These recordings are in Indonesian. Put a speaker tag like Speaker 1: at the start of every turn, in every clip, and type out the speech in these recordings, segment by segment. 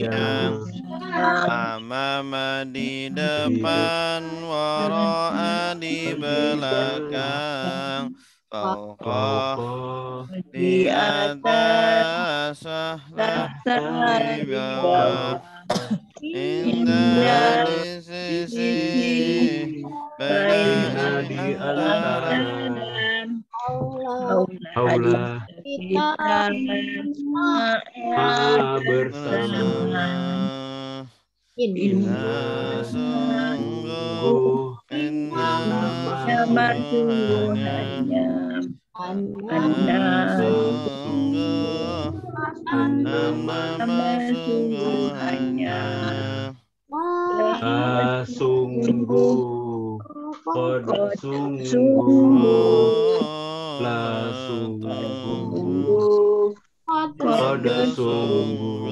Speaker 1: yang amama di depan, wara'a di belakang, fauqa di atas, sahla di bawah, indah di sisi, baina di antara,
Speaker 2: Aula
Speaker 3: kita
Speaker 2: bersama.
Speaker 1: Inna sungguh, inna sungguhnya, Inna sungguh, annama sungguhnya,
Speaker 2: sungguh, qad sungguh, la sungguh, qad sungguh.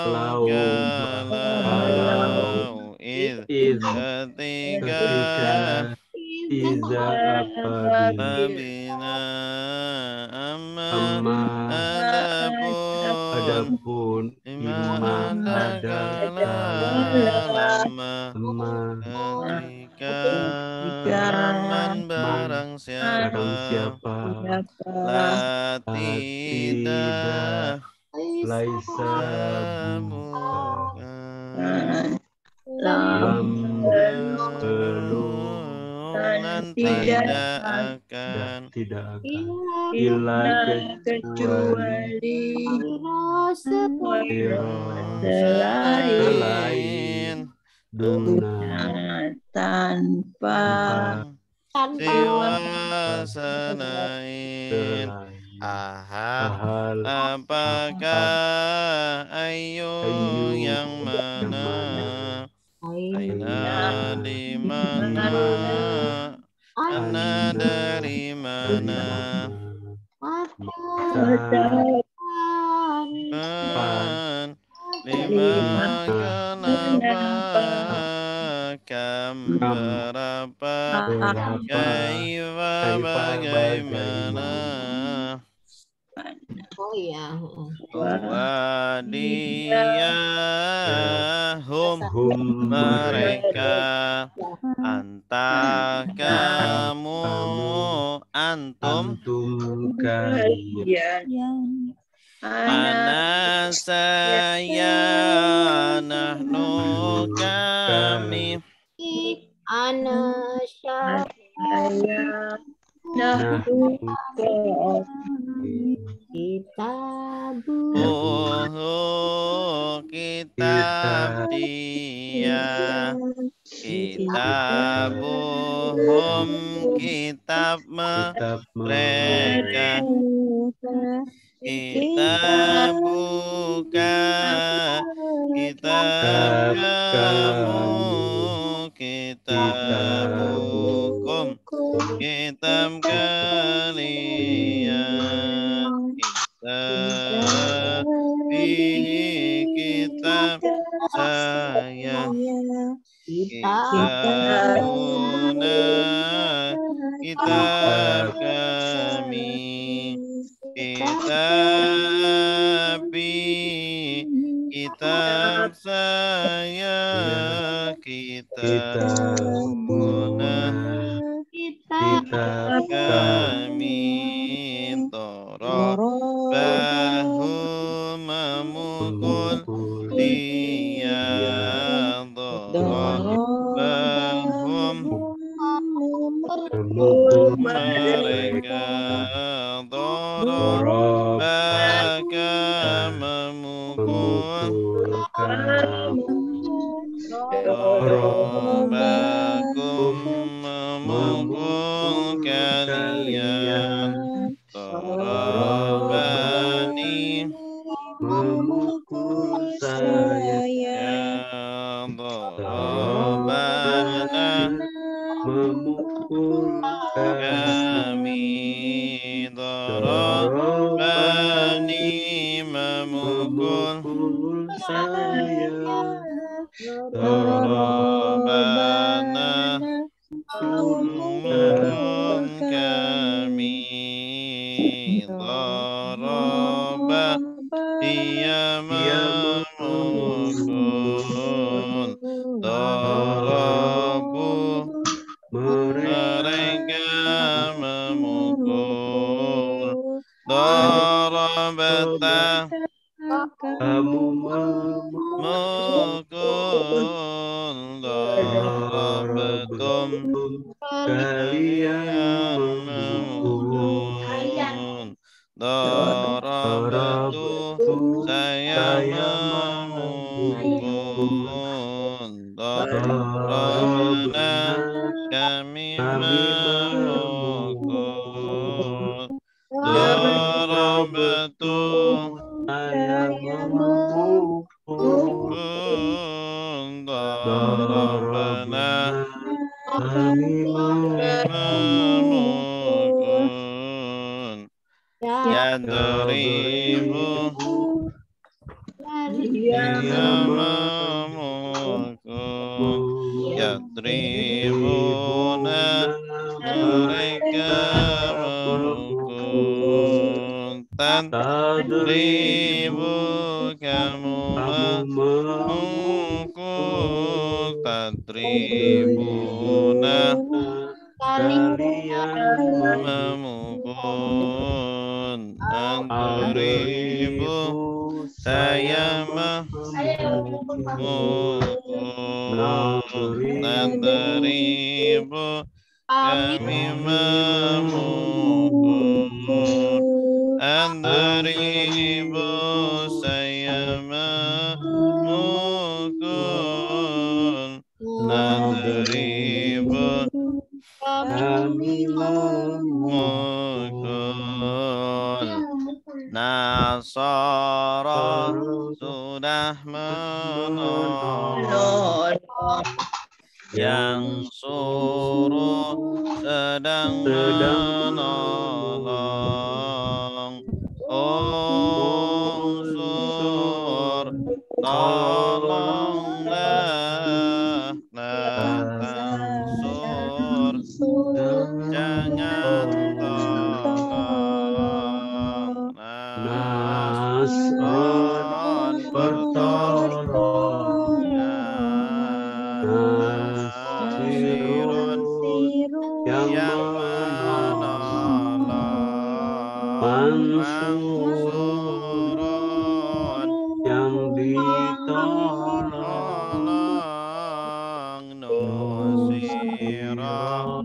Speaker 1: Kalau ketika
Speaker 2: iza
Speaker 1: apabila adapun ima lama ketika man barang siapa la tidak laisa bukan tidak akan illa kecuali selain tanpa siwa selain ahal apakah ayu yang mana aina di mana ana dari mana lima kenapa kam berapa kaifa bagaimana wa dia hum mereka anta kamu antum kalian ana saya nahnu kami
Speaker 3: ana saya nahnu kitabu
Speaker 1: kitab dia kitabuhum kitab mereka kitabuka kitab kamu kitabukum kitab kalian kitab saya kitabuna kitab kami kitab saya kitabuna kitab kami bahu memukul dia bahum mereka baka memukul bakum memukul kalian Dorobani
Speaker 2: memukul saya,
Speaker 1: Dorobana
Speaker 2: memukul
Speaker 1: kami Dorobani memukul
Speaker 2: saya,
Speaker 1: Dorobana memukul kami daraba dia memukul darabu mereka memukul darabata
Speaker 2: kamu
Speaker 1: mukul darabatum
Speaker 2: kalian memukul
Speaker 1: darabatu saya
Speaker 2: saya
Speaker 1: memukul darabana kami memukul darabatu
Speaker 2: saya memukul
Speaker 1: darabana
Speaker 2: kami
Speaker 1: memukul yadribu dia memukul yadribuna mereka memukul tadribu kamu memukul tadribuna
Speaker 2: kalian
Speaker 1: memukul antaribu saya memukul antaribu kami memukul antaribu saya memukul antaribu
Speaker 2: kami
Speaker 1: memukul Nasara sudah menolong yang suruh sedang menolong unsur tolonglah tansur jangan tolong nasron pertolongan nasirun yang menolong mansurun
Speaker 2: yang ditolong
Speaker 1: nusirah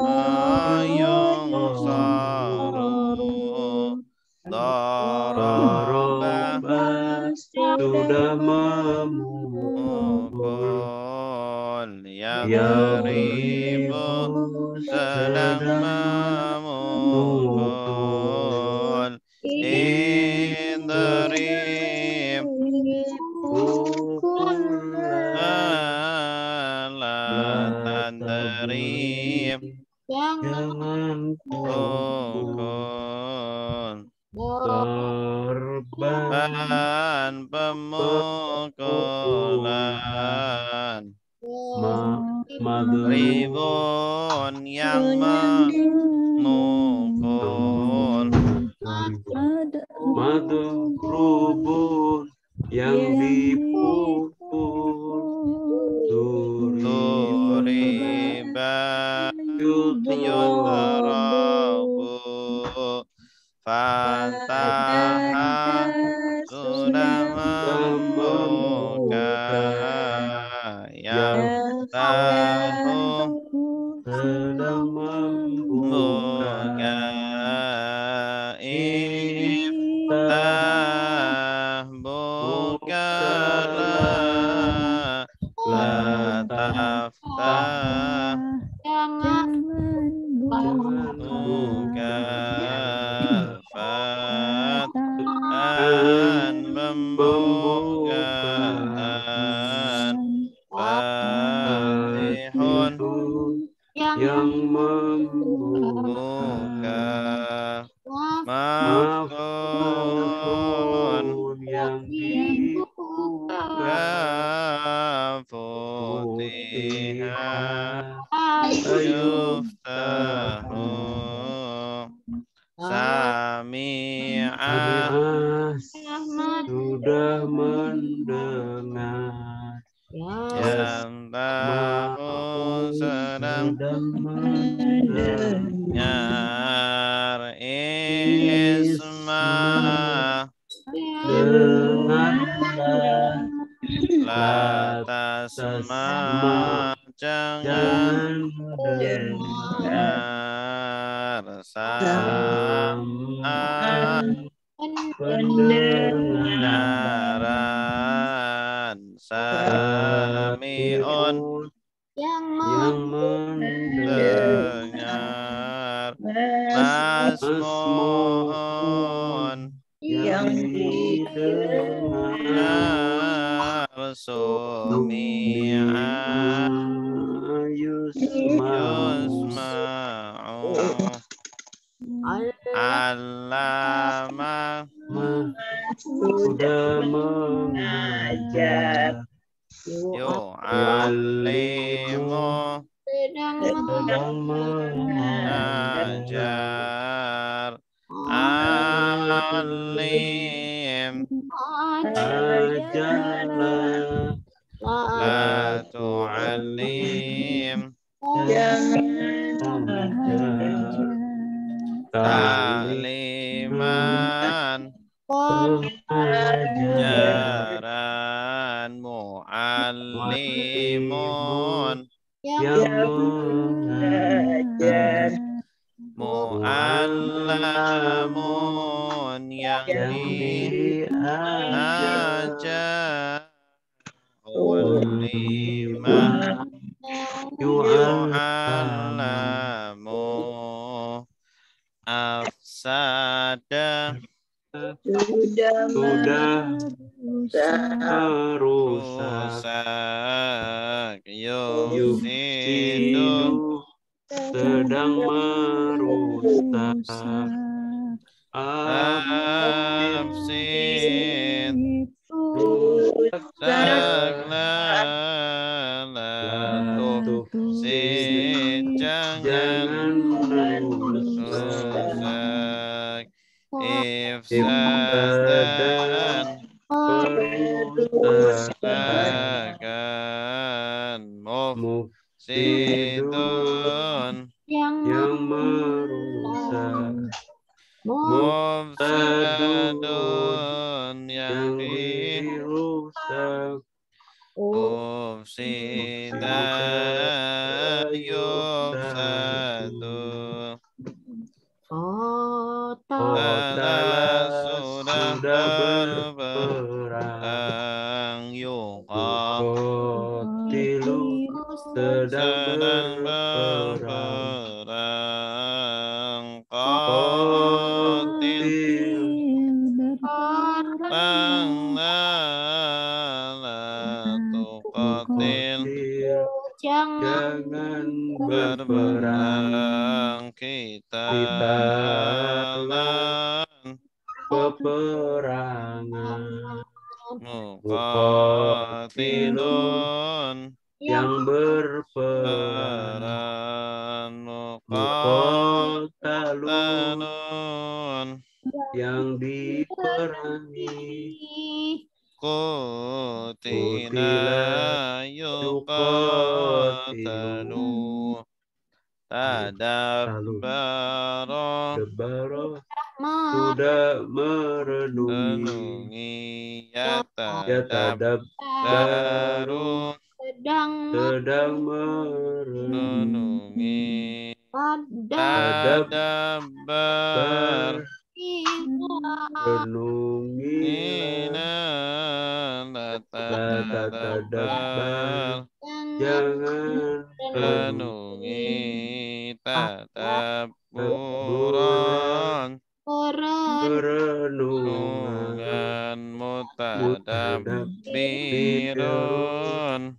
Speaker 1: ayung saru darabah
Speaker 2: sudah memukul
Speaker 1: yadribu sedang memukul indrib tandrib
Speaker 2: jangan
Speaker 1: pukul
Speaker 2: korban
Speaker 1: pemukulan ribun yang memukul
Speaker 2: madu rubun yang dipukul
Speaker 1: duriba yudarabu fataha sudah membuka yang tahu
Speaker 2: sedang membuka
Speaker 1: iftah bukalah la taftah buka fathan pembukaan fatihun
Speaker 2: yang membuka
Speaker 1: maf'un
Speaker 2: yang dibuka
Speaker 1: futihah yuftahu sami'a
Speaker 2: sudah mendengar,
Speaker 1: yang tahu sedang
Speaker 2: sedang mendengar,
Speaker 1: nyar isma
Speaker 2: dengarlah,
Speaker 1: la
Speaker 2: tasma,
Speaker 1: tasma jangan
Speaker 2: jangan
Speaker 1: dengar
Speaker 2: sama pendengaran,
Speaker 1: pendengaran sami'un
Speaker 3: yang
Speaker 2: yang mendengar,
Speaker 1: dengar
Speaker 2: masmu'un
Speaker 1: masmu'un
Speaker 2: yang didengar,
Speaker 1: sumi'a
Speaker 2: yusma'u,
Speaker 1: yusma'u
Speaker 3: Allah
Speaker 1: allama
Speaker 2: sudah mengajar,
Speaker 1: yu'allimu
Speaker 2: sedang mengajar,
Speaker 1: ajar alim
Speaker 2: ajarlah,
Speaker 1: la tu'allim
Speaker 2: ajar,
Speaker 1: ta'liman
Speaker 2: pengajar,
Speaker 1: jaran mu'allimun
Speaker 2: yang mengajar,
Speaker 1: mu'allamun yang
Speaker 2: yang diajar,
Speaker 1: diajar ulimah yu'allamu afsada
Speaker 2: sudah merusak,
Speaker 1: rusak
Speaker 2: yufsidu
Speaker 1: yufsidu
Speaker 2: sedang merusak,
Speaker 1: afsid
Speaker 2: rusak
Speaker 1: saklala tufsid jangan
Speaker 2: jangan merusak,
Speaker 1: rusak
Speaker 2: ifsadan
Speaker 1: ifsadan
Speaker 2: kerusakan, mufsidun
Speaker 1: mufsidun
Speaker 2: yang merusak, mufsadun
Speaker 1: mufsadun yang
Speaker 2: yang dirusak,
Speaker 1: mufsida yufsadu Tala sudah
Speaker 2: berperang,
Speaker 1: berperang yuqa
Speaker 2: Kotilu sedang
Speaker 1: berperang
Speaker 2: berperang,
Speaker 1: qatil
Speaker 2: Kotil
Speaker 1: bang la tuqatil
Speaker 2: Kotil jangan berperang,
Speaker 1: berperang kita
Speaker 2: kita
Speaker 1: lan
Speaker 2: peperangan,
Speaker 1: muqatilun
Speaker 2: yang berperang,
Speaker 1: muqatilun
Speaker 2: muqatalun yang diperangi,
Speaker 1: qutila yuqatalu tadabbara
Speaker 2: Debaro sudah merenungi,
Speaker 1: renungi
Speaker 2: ya
Speaker 1: yatadabbaru
Speaker 3: sedang
Speaker 1: renungi
Speaker 2: tadabbar
Speaker 1: tadabbar
Speaker 2: renungilah,
Speaker 1: ina
Speaker 2: la
Speaker 1: tadabbar
Speaker 2: tatadabbar jangan
Speaker 1: renungi tadabburan
Speaker 2: renungan
Speaker 1: renungan
Speaker 2: mutadabbirun
Speaker 1: mutadabbirun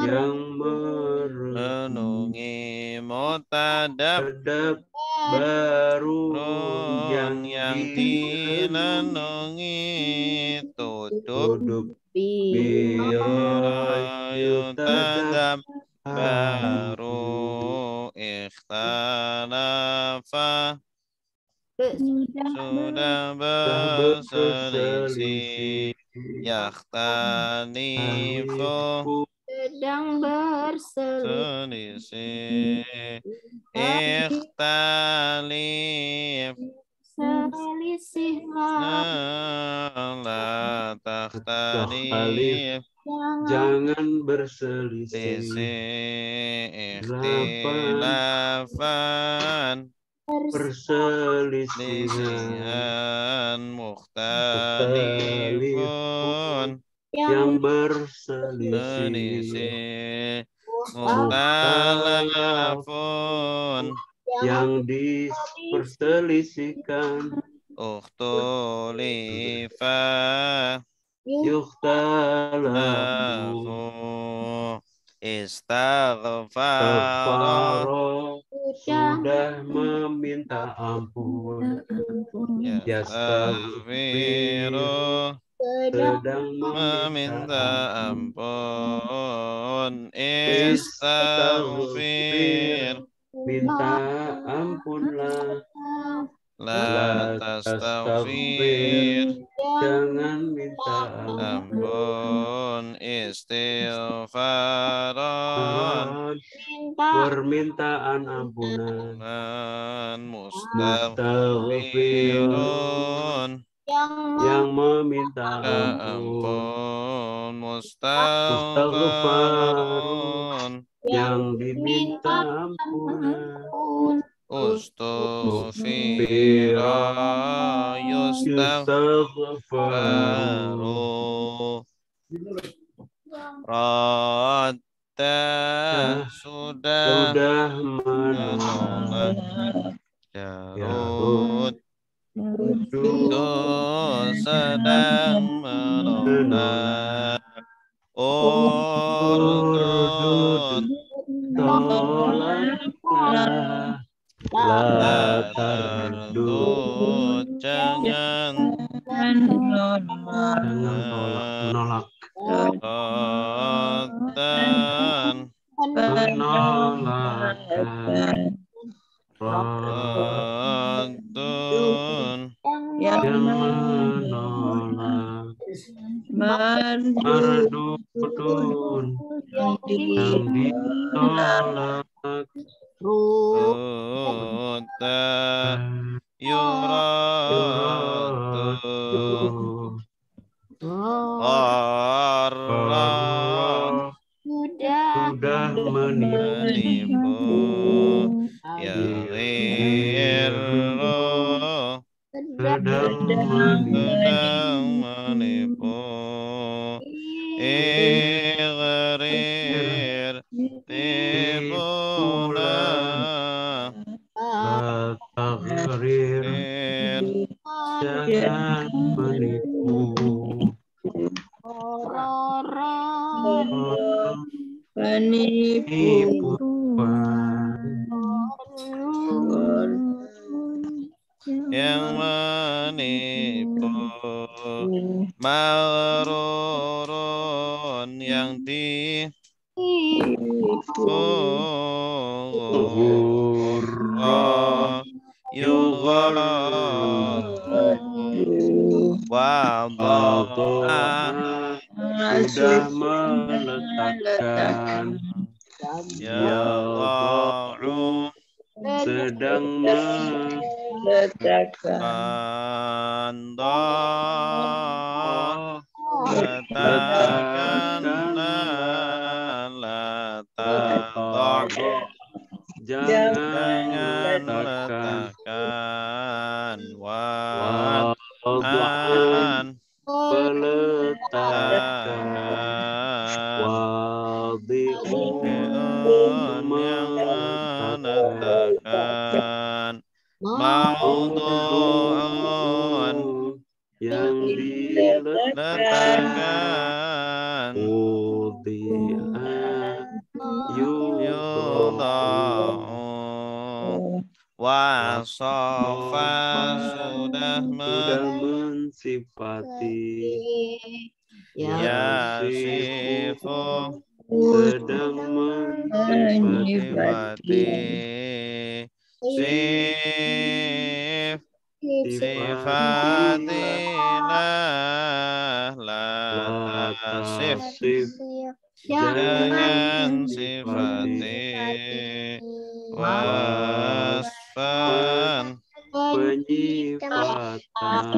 Speaker 2: yang merenungi,
Speaker 1: renungi mutadabbirun
Speaker 2: baru
Speaker 1: yang direnungi
Speaker 2: duduk
Speaker 1: yutadab
Speaker 2: baru
Speaker 1: baru ikhtalafa sudah berselisih, yakhtalifu
Speaker 3: sedang berselisih,
Speaker 1: ikhtalif
Speaker 3: selisihlah,
Speaker 1: la takhtalif
Speaker 2: Jangan berselisih.
Speaker 1: ikhtilafan
Speaker 2: Perselisihan
Speaker 1: mukhtalifun
Speaker 2: yang berselisih.
Speaker 1: selisih mukhtalafun
Speaker 2: yang diperselisihkan.
Speaker 1: ukhtulifa
Speaker 2: Yukhtalafu
Speaker 1: istaghfara
Speaker 2: sudah meminta ampun.
Speaker 1: yastaghfiru
Speaker 2: Sedang
Speaker 1: meminta ampun istaghfir
Speaker 2: minta ampunlah.
Speaker 1: la tastaghfir
Speaker 2: Jangan minta
Speaker 1: ampun istighfaran
Speaker 2: permintaan ampunan.
Speaker 1: Mustaghfirun
Speaker 2: yang meminta
Speaker 1: ampun mustaghfarun
Speaker 2: yang diminta ampunan.
Speaker 1: Ustughfira yustaghfaru Radda sudah menolak Jarud itu sedang menolak Urdud
Speaker 2: Tolaklah la tardud
Speaker 1: jangan
Speaker 2: menolak
Speaker 1: Raddan
Speaker 2: menolakkan
Speaker 1: Raddun
Speaker 2: yang menolak mardudun yang ditolak
Speaker 1: Rudda yuraddu Gharra
Speaker 3: sudah
Speaker 1: menipu Yaghirru
Speaker 2: sedang
Speaker 1: menipu Ighrir tipulah
Speaker 2: la taghrir jangan menipu
Speaker 1: yang menipu maghrurun yang
Speaker 2: sudah meletakkan
Speaker 1: yadha'u
Speaker 2: sedang meletakkan jangan letakkan peletakan wadi'un yang menetapkan
Speaker 1: maudu'un
Speaker 2: yang diletakkan
Speaker 1: yudha'u wasofa sudah
Speaker 2: mensifati
Speaker 1: yasifu
Speaker 2: sedang mensifati
Speaker 1: sif sifatilah la tasif jangan sifati wasfan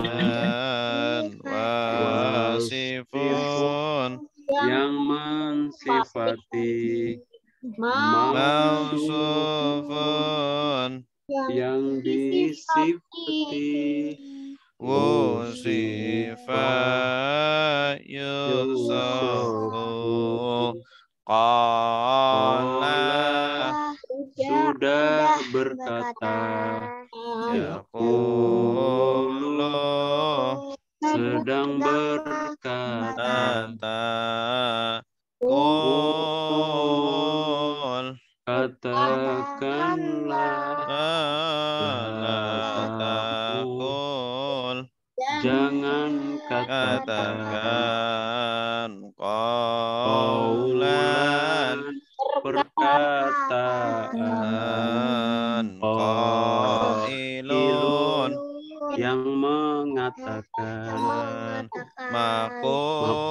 Speaker 1: dan wasifun
Speaker 2: yang mensifati
Speaker 1: mausufun
Speaker 2: yang disifati
Speaker 1: wusifa yusafu qala
Speaker 2: sudah berkata
Speaker 1: yaqulu
Speaker 2: sedang berkata
Speaker 1: qul
Speaker 2: katakanlah
Speaker 1: la taqul
Speaker 2: jangan katakan
Speaker 1: katakan qaulan
Speaker 2: perkataan
Speaker 1: qailun
Speaker 2: yang mengatakan
Speaker 1: maqulun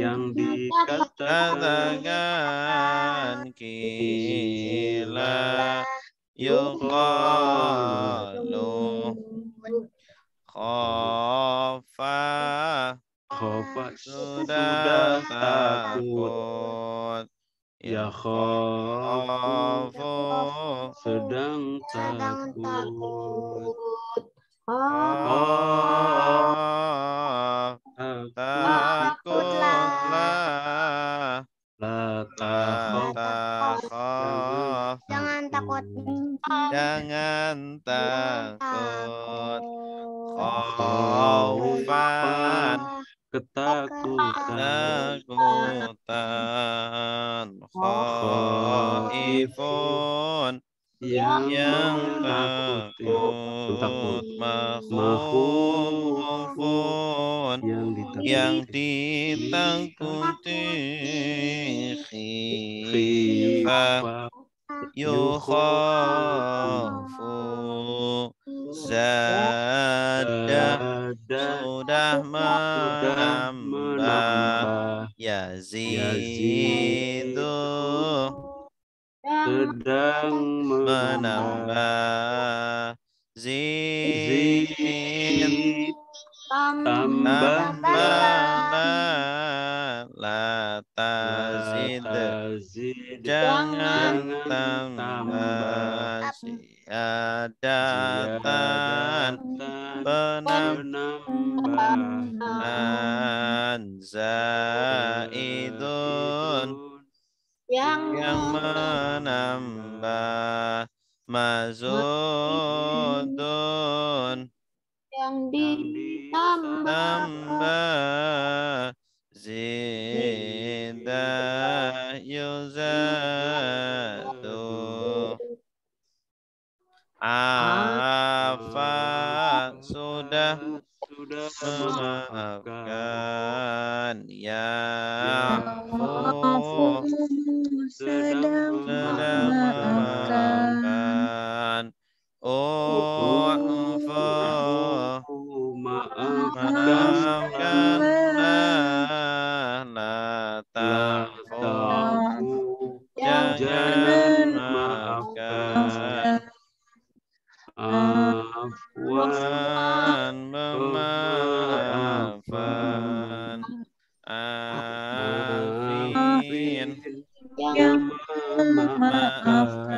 Speaker 2: yang dikatakan
Speaker 1: katakan kila yuqalu khafa sudah takut
Speaker 2: ya khafu sedang takut
Speaker 1: takutlah
Speaker 2: la takhaf
Speaker 3: Jangan takut.
Speaker 1: jangan takut khaufan
Speaker 2: ketakutan
Speaker 1: khaifun yang takut makhufun yang ditakuti khifah yukhafu zada sudah menambah yazidu
Speaker 2: sedang
Speaker 1: menambah zid
Speaker 2: tambah
Speaker 1: la tazid jangan tambah ziyadatan penambahan zaidun yang menambah mazudun
Speaker 3: Yang
Speaker 1: tambah zida yuzadu afa sudah memaafkan yafu sedang memaafkan maafkanlah la ta'fu jangan maafkan afwan memaafkan afin
Speaker 3: yang
Speaker 1: memaafkan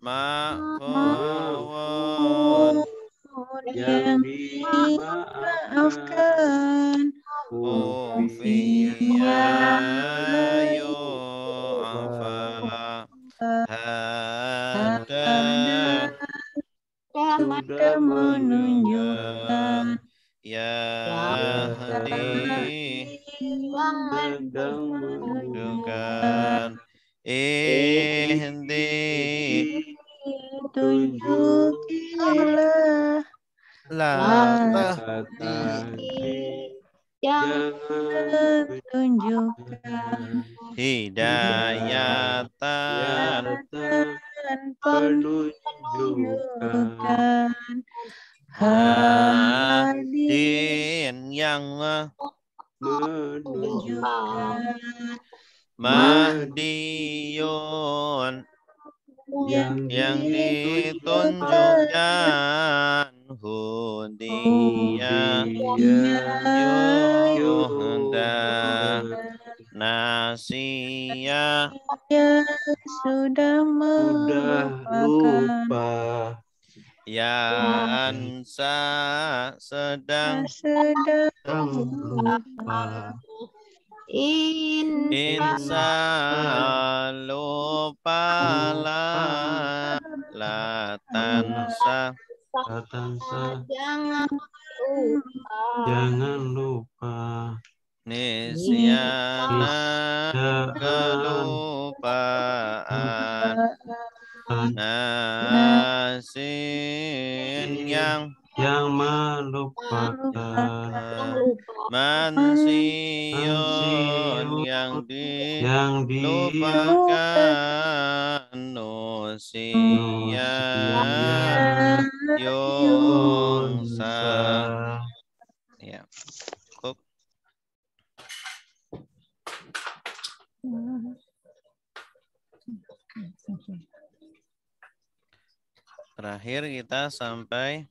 Speaker 1: ma'fun
Speaker 2: yang dimaafkan
Speaker 1: ufiya yu'afa hada
Speaker 2: sudah menunjukkan
Speaker 1: yahdi
Speaker 2: sedang
Speaker 1: menunjukkan ihdi
Speaker 3: tunjukilah
Speaker 2: jangan
Speaker 3: tunjukkan
Speaker 1: hidayatan
Speaker 2: penunjukan
Speaker 1: Hadin yang
Speaker 2: menunjukkan
Speaker 1: Mahdiyun yang ditunjukkan Hudiya Yuhda Nasiya
Speaker 2: sudah lupa
Speaker 1: Yansa sedang
Speaker 2: lupa
Speaker 1: Insa lupa la tansa
Speaker 2: jangan lupa
Speaker 1: nisyana kelupaan nasin yang
Speaker 2: melupakan
Speaker 1: mansiun yang dilupakan nusia yungsa. Ya, cukup. Terakhir kita sampai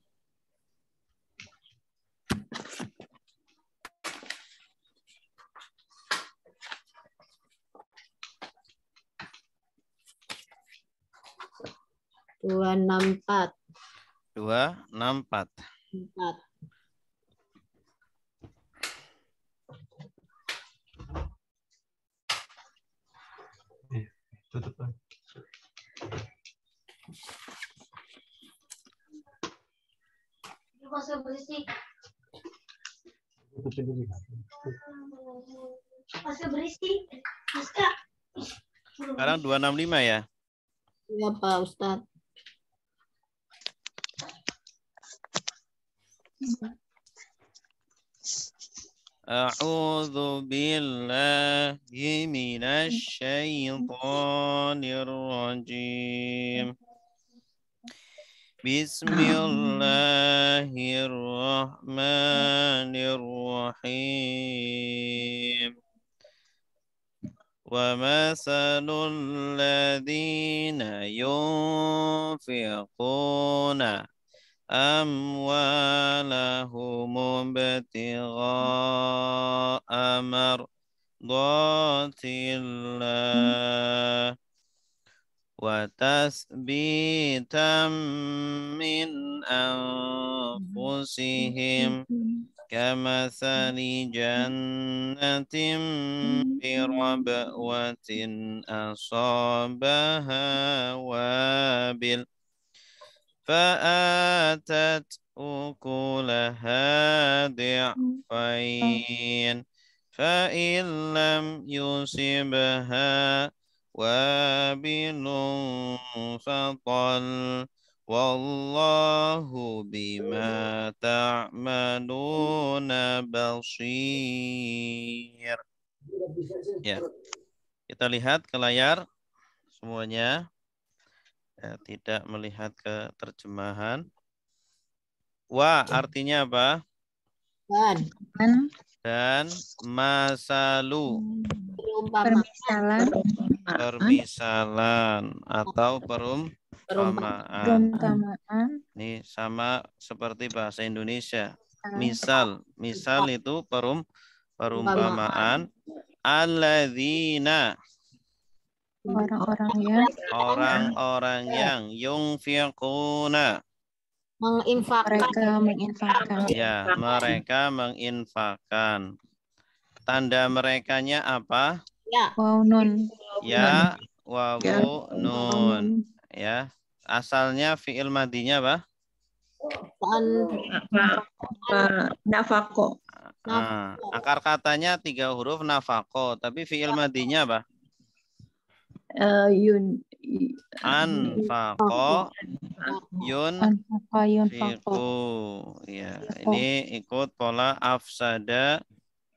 Speaker 3: Dua enam empat.
Speaker 1: 264.
Speaker 2: Tutup.
Speaker 3: Masih berisik. Masih berisik.
Speaker 1: Sekarang 265 ya?
Speaker 3: Iya Pak Ustadz.
Speaker 1: A'udzu billahi minasy syaithanir rajim. Bismillahirrahmanirrahim. Wa mathalul ladzina yunfiquna amwalahum ibtigha'a mardatillah wa tasbitan min anfusihim kamathali jannatin birabwatin asabaha wabil فآتت أكلها ضعفين فإن لم يصبها وابل فطل والله بما تعملون بصير. Ya, kita lihat ke layar semuanya. Ya, tidak melihat ke terjemahan. Wa artinya apa? Dan masalu. Permisalan atau perumpamaan. Ini sama seperti bahasa Indonesia. Misal itu perumpamaan. Alladzina. Orang-orang yang yunfiquna
Speaker 3: menginfakkan.
Speaker 1: Ya, mereka menginfakkan. Tanda merekanya apa?
Speaker 3: Ya.
Speaker 2: Waw nun.
Speaker 1: Ya, wawu nun. Ya, asalnya fi'il madinya apa?
Speaker 2: Nafako.
Speaker 1: Akar katanya 3 huruf nafako, tapi fi'il madinya apa? Anfaqo yunfiqu. Ya, ini ikut pola afsada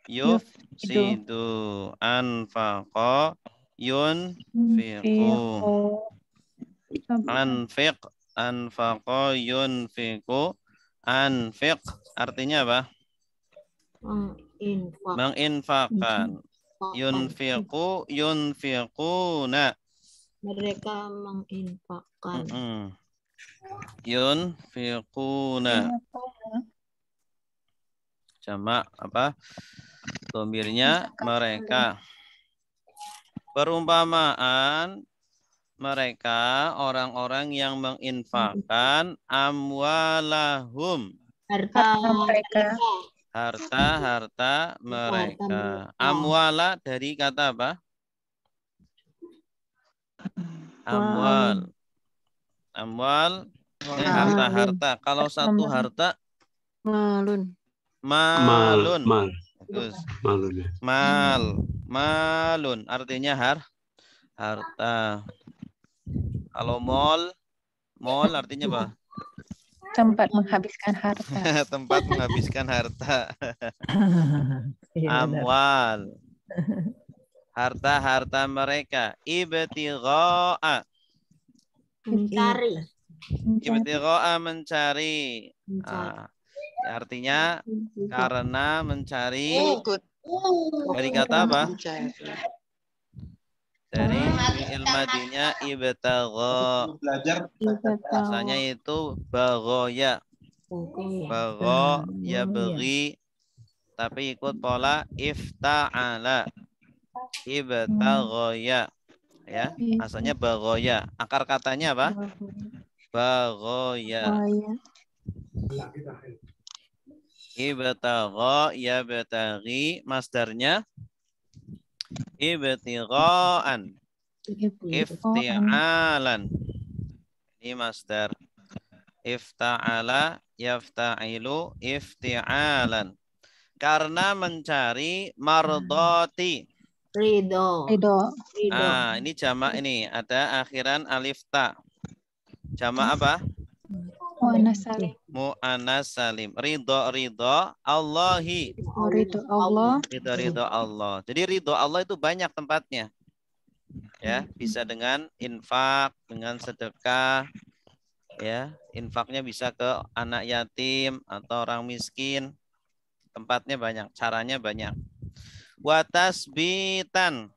Speaker 1: yufsidu. Anfaqo yunfiqu. Anfaqo yunfiqu. Anfiq artinya apa?
Speaker 3: Menginfak.
Speaker 1: Menginfakkan. Yunfiqu, yunfiquna.
Speaker 3: Mereka menginfakkan.
Speaker 1: Yunfiquna. Jamak apa? Dhamirnya mereka. Perumpamaan mereka orang-orang yang menginfakkan amwalahum.
Speaker 3: Harta
Speaker 2: mereka.
Speaker 1: Harta mereka. Amwala dari kata apa? Amwal. Amwal ini harta-harta. Kalau satu harta
Speaker 3: malun.
Speaker 1: malun.
Speaker 2: Malun ya.
Speaker 1: Malun artinya harta. Kalau mall artinya apa?
Speaker 2: Tempat menghabiskan harta.
Speaker 1: Tempat menghabiskan harta. Amwal. Harta mereka. Ibtigha'a.
Speaker 3: Mencari.
Speaker 1: Ibtigha'a mencari. Artinya karena mencari. Dari kata apa? Dari fi'il madinya ibtagha. Bahasanya itu baghoya. Bagho ya bagi, tapi ikut pola ifta'ala. Ibtaghoya. Ya, asalnya baghoya. Akar katanya apa? Baghoya. Ibtagha ya bataghi, masdarnya ibtigha'an. Ifti'alan. Ini masdar. Ifta'ala yafta'ilu ifti'alan. Karena mencari mardati.
Speaker 3: Ridho.
Speaker 1: Ini jamak ini. Ada akhiran alif ta. Jamak apa? Mu'annas salim. Ridho Allahi.
Speaker 2: Ridho Allah.
Speaker 1: Ridho Allah. Jadi ridho Allah itu banyak tempatnya. Ya, bisa dengan infak, dengan sedekah. Ya, infaknya bisa ke anak yatim atau orang miskin. Tempatnya banyak, caranya banyak. Wa tasbitan.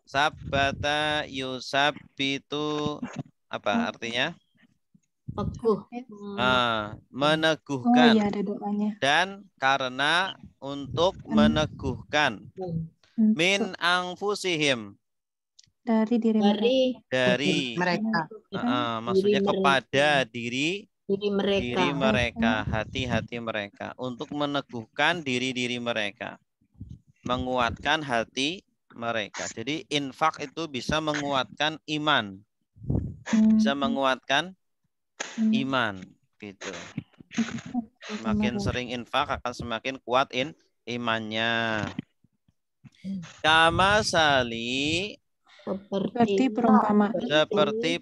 Speaker 1: Sabbata yusabbitu. Apa artinya?
Speaker 3: Teguh.
Speaker 1: Meneguhkan.
Speaker 2: Ada doanya.
Speaker 1: Dan karena untuk meneguhkan. Min anfusihim.
Speaker 2: Dari diri
Speaker 3: mereka.
Speaker 1: Maksudnya kepada diri
Speaker 3: mereka.
Speaker 1: Hati-hati mereka. Untuk meneguhkan diri mereka. Menguatkan hati mereka. Jadi infak itu bisa menguatkan iman. Bisa menguatkan iman. Gitu. Semakin sering infak akan semakin kuat imannya. Kama sali. Seperti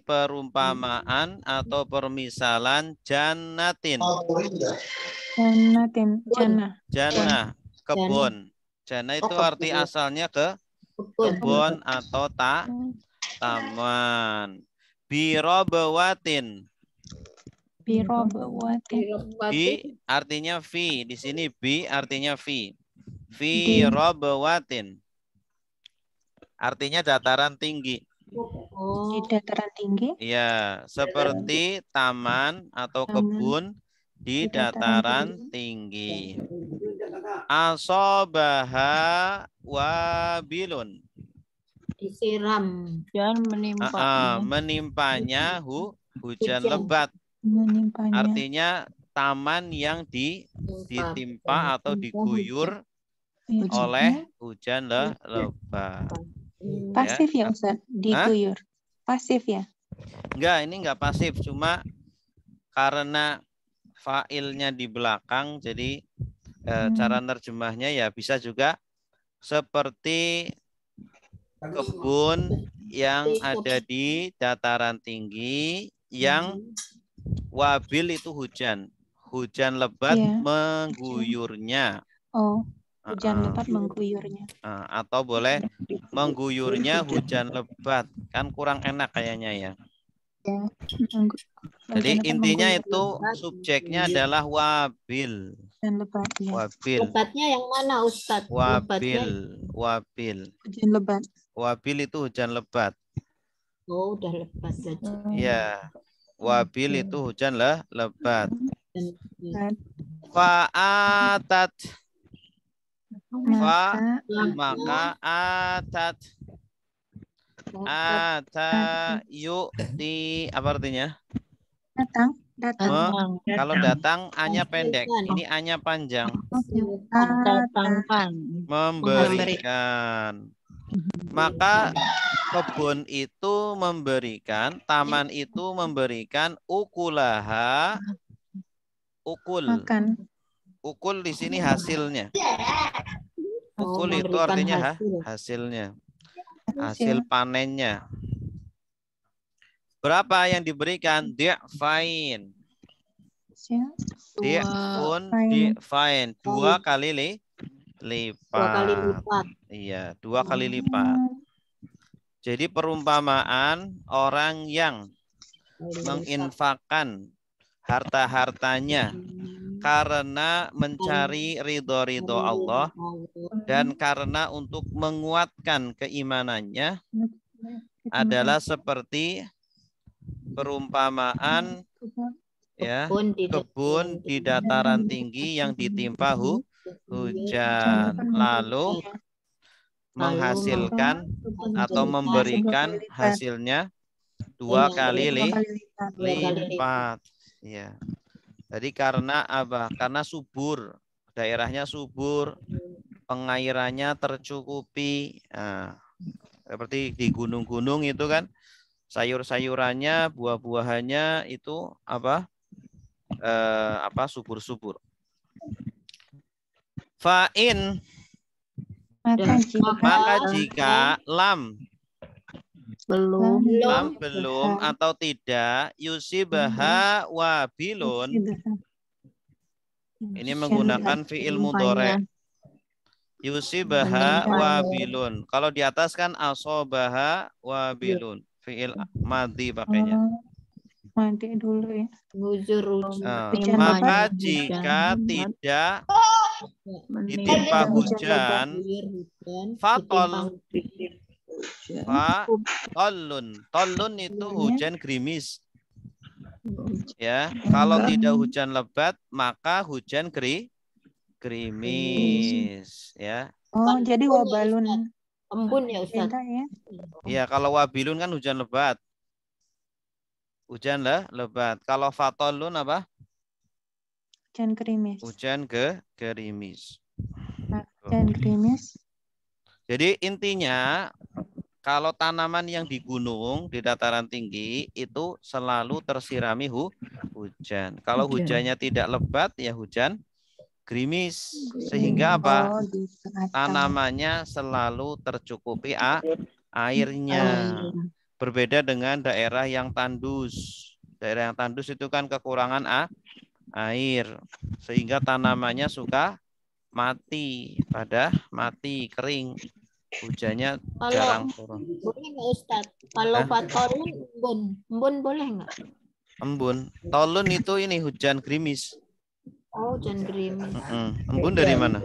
Speaker 1: perumpamaan atau permisalan jannatin. Jannah, kebun. Jannah itu arti asalnya kebun atau taman. Birobawatin. Bi artinya fi. Di sini bi artinya fi. Fi robawatin. Artinya dataran tinggi.
Speaker 2: Di dataran tinggi?
Speaker 1: Iya, seperti taman atau kebun di dataran tinggi. Asobaha wabilun.
Speaker 3: Disiram. Dan
Speaker 1: menimpanya hujan lebat. Artinya taman yang ditimpa atau diguyur oleh hujan lebat.
Speaker 2: Pasif ya Ustaz, diguyur. Pasif ya?
Speaker 1: Enggak, ini enggak pasif, cuma karena failnya di belakang, jadi cara nerjemahnya ya bisa juga seperti kebun yang ada di dataran tinggi yang wabil itu hujan lebat mengguyurnya.
Speaker 2: Hujan lebat mengguyurnya.
Speaker 1: Atau boleh mengguyurnya hujan lebat. Kan kurang enak kayaknya ya.
Speaker 2: Ya.
Speaker 1: Jadi
Speaker 2: Hujan
Speaker 1: intinya
Speaker 2: mengguyur.
Speaker 1: itu subjeknya adalah wabil.
Speaker 2: Hujan lebat ya.
Speaker 1: Wabil.
Speaker 3: Lebatnya yang mana Ustadz? Lebatnya.
Speaker 1: Wabil.
Speaker 2: Hujan lebat.
Speaker 1: Wabil itu hujan lebat.
Speaker 3: Oh, udah lebat saja.
Speaker 1: Ya. Wabil itu hujan lebat.
Speaker 2: Lebat.
Speaker 1: Fa'atat. Maka atat. Ata yu'ti. Apa artinya?
Speaker 2: Datang.
Speaker 1: Kalau datang A-nya pendek, ini A-nya panjang.
Speaker 3: Datangkan.
Speaker 1: Memberikan. Maka kebun itu memberikan, taman itu memberikan ukulaha, ukul.
Speaker 2: Makan.
Speaker 1: Ukul di sini hasilnya. Ukul itu artinya hasilnya. Hasil panennya. Berapa yang diberikan? Di'fain. Di'fain. 2 kali lipat.
Speaker 3: 2 kali lipat.
Speaker 1: Iya, 2 kali lipat. Jadi perumpamaan orang yang menginfakkan harta-hartanya karena mencari ridho Allah dan karena untuk menguatkan keimanannya adalah seperti perumpamaan ya kebun di dataran tinggi yang ditimpa hujan lalu menghasilkan atau memberikan hasilnya 2 kali lipat. Ya. Jadi karena apa? Karena subur, daerahnya subur, pengairannya tercukupi. Nah, seperti di gunung-gunung itu kan sayur-sayurannya, buah-buahannya itu apa? Subur-subur. Fa'in maka jika lam belum atau tidak yusibaha wabilun ini menggunakan fi'il mudhari. Yusibaha wabilun. Kalau di atas kan asobaha wabilun. Fi'il madhi pakainya.
Speaker 2: Mandi dulu ya.
Speaker 1: Maka jika tidak ditimpa hujan, fatol. Tolun itu hujan gerimis. Ya, kalau tidak hujan lebat, maka hujan gerimis. Ya.
Speaker 2: Oh, jadi wabalun.
Speaker 3: Embun ya Ustaz.
Speaker 1: Ya, kalau wabilun kan hujan lebat. Hujan lebat. Kalau fatolun apa?
Speaker 2: Hujan gerimis.
Speaker 1: Hujan gerimis.
Speaker 2: Hujan gerimis.
Speaker 1: Jadi intinya kalau tanaman yang di gunung, di dataran tinggi itu selalu tersirami hujan. Kalau hujannya tidak lebat ya hujan gerimis. Sehingga apa? Tanamannya selalu tercukupi airnya. Berbeda dengan daerah yang tandus. Daerah yang tandus itu kan kekurangan air. Sehingga tanamannya suka mati. Mati, kering. Hujannya jarang turun.
Speaker 3: Boleh nggak Ustaz? Kalau fatolun embun boleh nggak?
Speaker 1: Embun. Tolun itu ini hujan gerimis.
Speaker 3: Oh, hujan gerimis.
Speaker 1: Embun dari mana?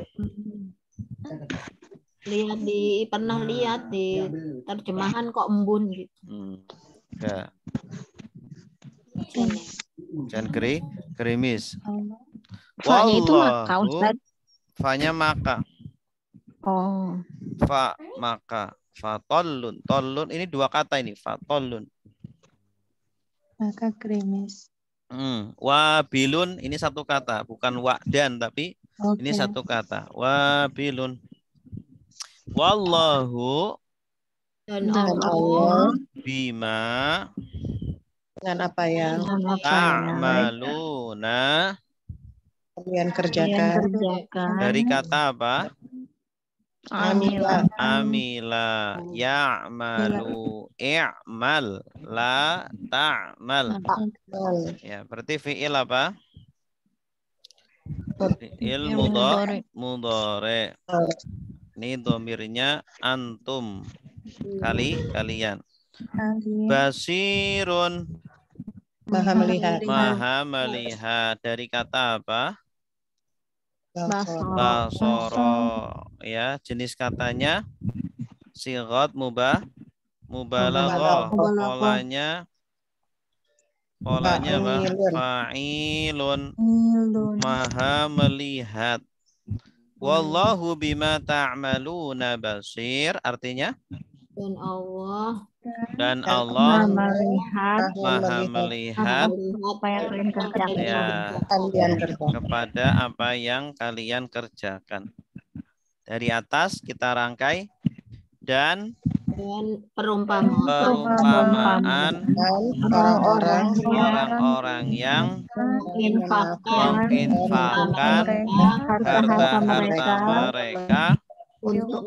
Speaker 3: Pernah lihat di terjemahan kok embun gitu.
Speaker 1: Enggak. Hujan gerimis.
Speaker 2: Fa-nya itu maka Ustaz.
Speaker 1: Fa-nya maka.
Speaker 2: Oh.
Speaker 1: Fa maka. Fatolun. Tolun ini 2 kata ini. Fatolun.
Speaker 2: Maka gerimis.
Speaker 1: Wabilun ini 1 kata. Bukan wa'dan tapi ini 1 kata. Wabilun. Wallahu
Speaker 3: dan Allah
Speaker 1: bima
Speaker 4: dengan apa yang
Speaker 1: ta'maluna
Speaker 4: kalian kerjakan.
Speaker 1: Dari kata apa? Amila ya'malu i'mal la ta'mal. Ya, berarti fi'il apa? Fi'il mudhari. Ini domirnya antum. Kalian. Basirun,
Speaker 4: Maha melihat.
Speaker 1: maha melihat. Dari kata apa?
Speaker 3: Basoro.
Speaker 1: Basoro. Ya, jenis katanya sighat mubalaghah. Polanya apa? Fa'ilun, maha melihat. Wallahu bima ta'maluna basir, artinya
Speaker 3: Dan Allah
Speaker 1: dan Allah
Speaker 3: melihat
Speaker 1: maha melihat
Speaker 3: apa yang kalian kerjakan.
Speaker 1: ya
Speaker 4: Kalian kerja.
Speaker 1: kepada apa yang kalian kerjakan. Dari atas kita rangkai dan
Speaker 3: Dan perumpamaan
Speaker 1: perumpamaan
Speaker 4: Orang-orang
Speaker 1: yang
Speaker 3: menginfakkan
Speaker 1: menginfakkan harta-harta mereka
Speaker 3: untuk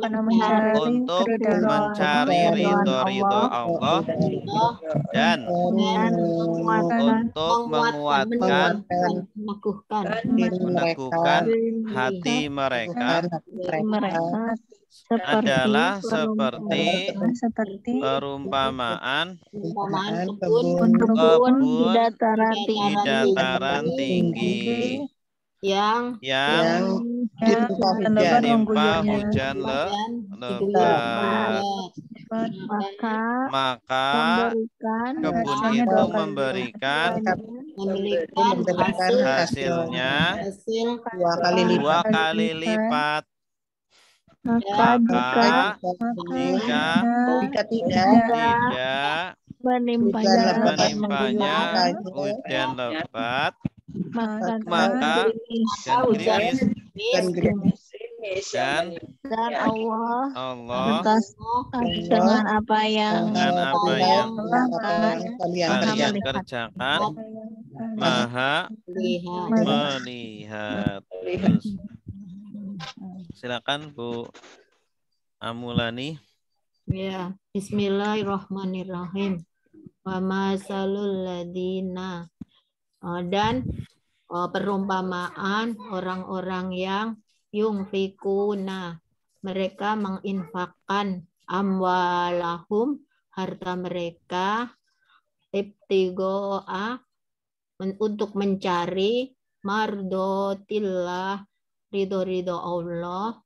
Speaker 1: untuk mencari ridho Allah dan untuk menguatkan meneguhkan hati mereka adalah seperti perumpamaan
Speaker 3: kebun
Speaker 1: kebun
Speaker 3: di
Speaker 1: di
Speaker 3: dataran
Speaker 1: tinggi
Speaker 3: yang
Speaker 1: ditimpa hujan lebat. Maka kebun itu memberikan hasilnya dua kali lipat. Maka jika tidak menimpanya hujan lebat, maka gerimis dan Allah
Speaker 3: dengan apa yang
Speaker 1: kalian kerjakan maha melihat. Silakan Bu Amulani.
Speaker 3: Ya, Bismillahirrahmanirrahim. Wa masalul ladina, dan perumpamaan orang-orang yang yungfikuna, mereka menginfakkan amwalahum, harta mereka, ibtigoa, untuk mencari mardotillah, ridho-ridho Allah,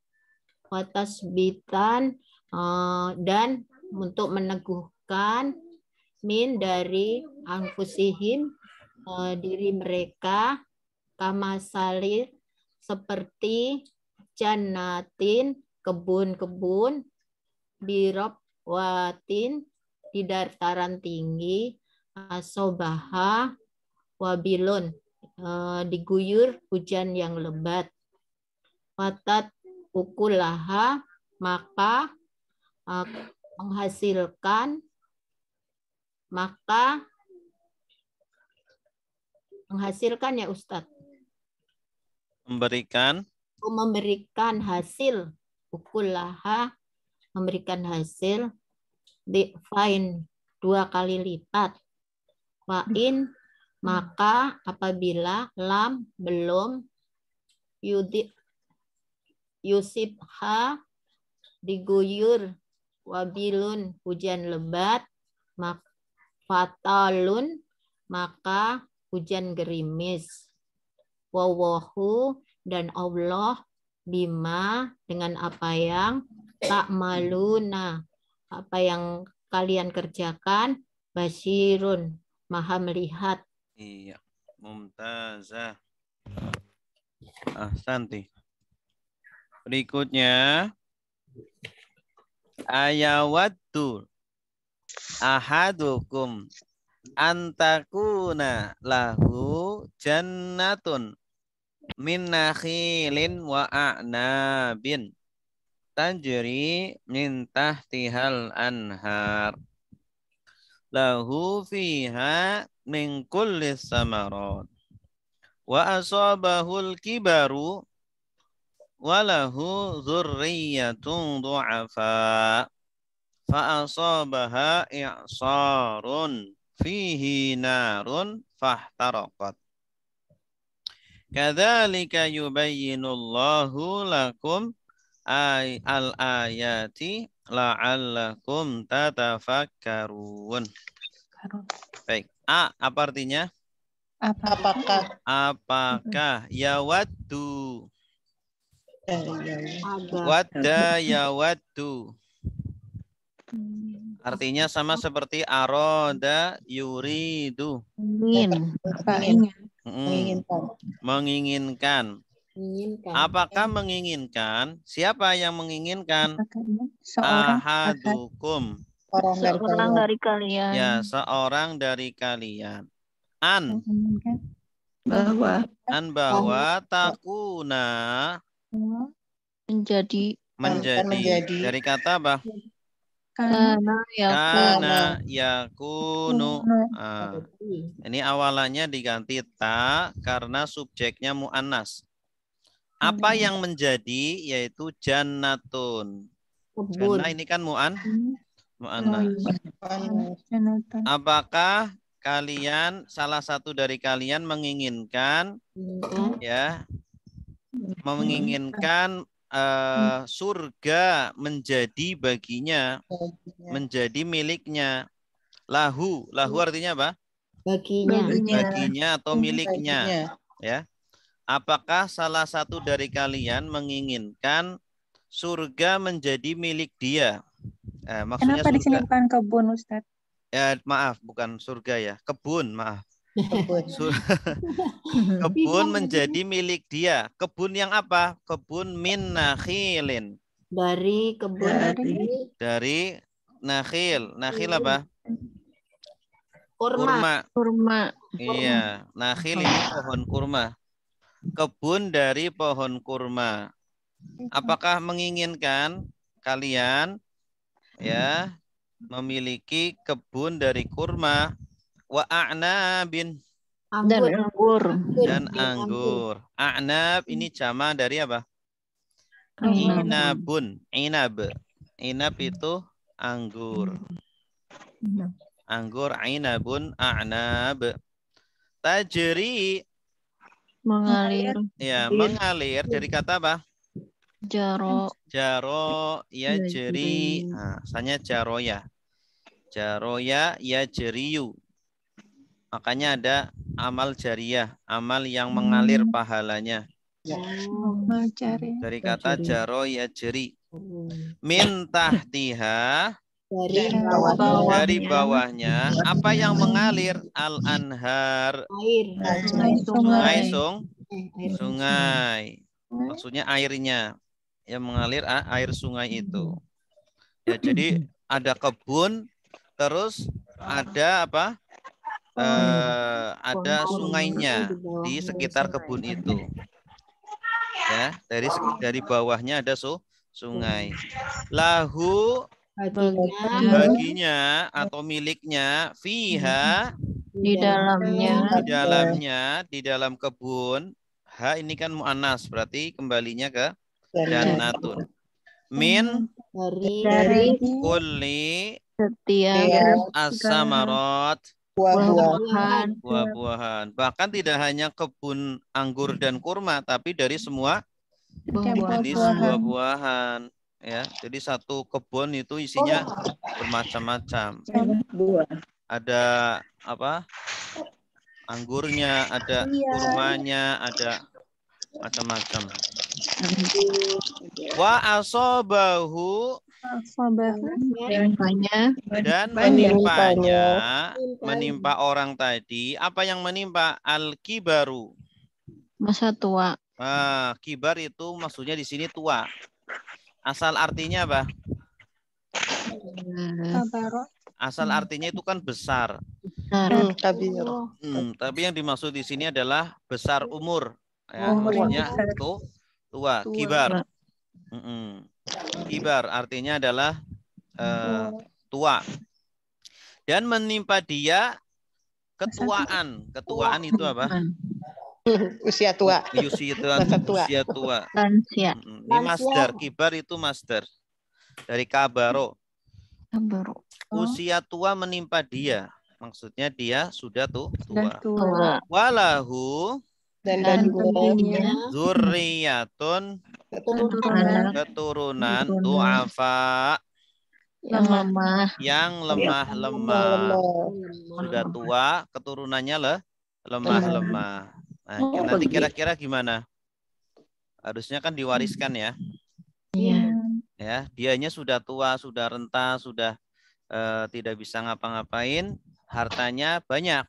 Speaker 3: watasbitan, dan untuk meneguhkan min dari anfusihim, diri mereka, kama salir, seperti jannatin, kebun-kebun, birobwatin, di dataran tinggi, asobaha, wabilun, diguyur hujan yang lebat, watat ukulaha, maka menghasilkan ya Ustadz, memberikan hasil, ukulaha, memberikan hasil, difain, 2 kali lipat, wain, maka apabila lam, belum, yusibha, diguyur, wabilun, hujan lebat, fatalun, maka hujan gerimis, wawahu, dan Allah, bima, dengan apa yang ta'maluna, apa yang kalian kerjakan, basirun, maha melihat.
Speaker 1: Iya, mumtazah. Ahsanti. Berikutnya, ayawaddu ahadukum antakuna lahu jannatun min nakhilin wa a'nabin tajri min tahtihal anhar lahu fiha min kulli samarat wa asabahul kibaru walahu dzurriyyatun du'afa fa asabaha i'sarun fihi narun fahtaraqat kadzalika yubayyinullahu lakum al-ayati la'allakum tatafakkarun. Baik. Apa artinya?
Speaker 4: Apakah?
Speaker 1: Apakah yawaddu.
Speaker 3: Agar.
Speaker 1: Wadda yawaddu. Artinya sama seperti aroda yuridu.
Speaker 3: Ingin.
Speaker 4: Menginginkan.
Speaker 1: Menginginkan.
Speaker 3: Inginkan.
Speaker 1: Apakah menginginkan? Siapa yang menginginkan?
Speaker 2: Seorang
Speaker 1: Ahadukum.
Speaker 3: Seorang dari kalian.
Speaker 1: Ya, seorang dari kalian. An bahwa takuna
Speaker 3: Menjadi.
Speaker 1: Dari kata apa?
Speaker 3: Karena
Speaker 1: Kana yakunu. Ini awalannya diganti ta karena subjeknya mu'annas. Apa yang menjadi? Yaitu jannatun.
Speaker 3: kebun.
Speaker 1: Karena ini kan mu'annas. Apakah kalian, salah satu dari kalian menginginkan menginginkan surga menjadi baginya, menjadi miliknya. Lahu artinya apa? Baginya atau miliknya. Ya. Apakah salah satu dari kalian menginginkan surga menjadi milik dia? Maksudnya
Speaker 2: Kenapa di sini
Speaker 1: surga.
Speaker 2: bukan kebun, Ustadz?
Speaker 1: Maaf, bukan surga ya, kebun, maaf.
Speaker 4: Kebun.
Speaker 1: Kebun menjadi milik dia. Kebun yang apa? Kebun min nakhilin.
Speaker 3: Dari kebun.
Speaker 1: Dari nakhil. Nakhil apa?
Speaker 3: Kurma.
Speaker 1: Iya, nakhil ini pohon kurma. Kebun dari pohon kurma. Apakah menginginkan kalian ya memiliki kebun dari kurma wa a'nabin dan anggur. A'nab ini jama dari apa? Inabun. Inab itu anggur. Anggur inabun a'nab. Tajri
Speaker 3: Mengalir.
Speaker 1: ya, mengalir dari kata apa?
Speaker 3: Jaro
Speaker 1: ya jeri. Nah, asalnya jaroya. Jaroya ya jeriyu. Makanya ada amal jariyah, amal yang mengalir pahalanya. Dari kata jaro ya jeri. Min tahtiha dari bawahnya. Apa yang mengalir? Al-anhar. Sungai. Maksudnya airnya. Yang mengalir air sungai itu. Ya, jadi ada kebun, terus ada apa? Ada sungainya di sekitar kebun itu. Ya, dari bawahnya ada sungai. Lahu baginya atau miliknya, fiha
Speaker 3: di
Speaker 1: dalam kebun. Ha ini kan mu'annas, berarti kembalinya ke jannatun. Min
Speaker 3: dari
Speaker 1: kulli
Speaker 3: setiap
Speaker 1: as-samarat buah-buahan. Bahkan tidak hanya kebun anggur dan kurma, tapi dari semua jenis buah-buahan. Ya, jadi satu kebun itu isinya bermacam-macam. Ada apa? Anggurnya, ada kurmanya, ada macam-macam. Wa asobahu dan menimpa orang tadi. Apa yang menimpa? Al-kibaru.
Speaker 3: Masa tua.
Speaker 1: Kibar itu maksudnya di sini tua. Asal artinya apa? Asal artinya itu kan besar. Tapi yang dimaksud di sini adalah besar umur. Ya, maksudnya itu tua. Kibar. Kibar artinya adalah tua. Dan menimpa dia ketuaan. Ketuaan itu apa?
Speaker 4: Usia tua.
Speaker 1: Usia tua. Ini masdar. Kibar itu masdar. Dari kabaro. Usia tua menimpa dia. Maksudnya dia sudah tua. Walahu
Speaker 4: dan zurriyatun
Speaker 1: keturunan du'afa,
Speaker 3: Yang
Speaker 4: lemah.
Speaker 1: yang lemah-lemah. Sudah tua, keturunannya lemah-lemah. Nah, nanti kira-kira gimana? Harusnya kan diwariskan ya.
Speaker 3: Iya.
Speaker 1: Ya, dianya sudah tua, sudah renta, sudah tidak bisa ngapa-ngapain, hartanya banyak.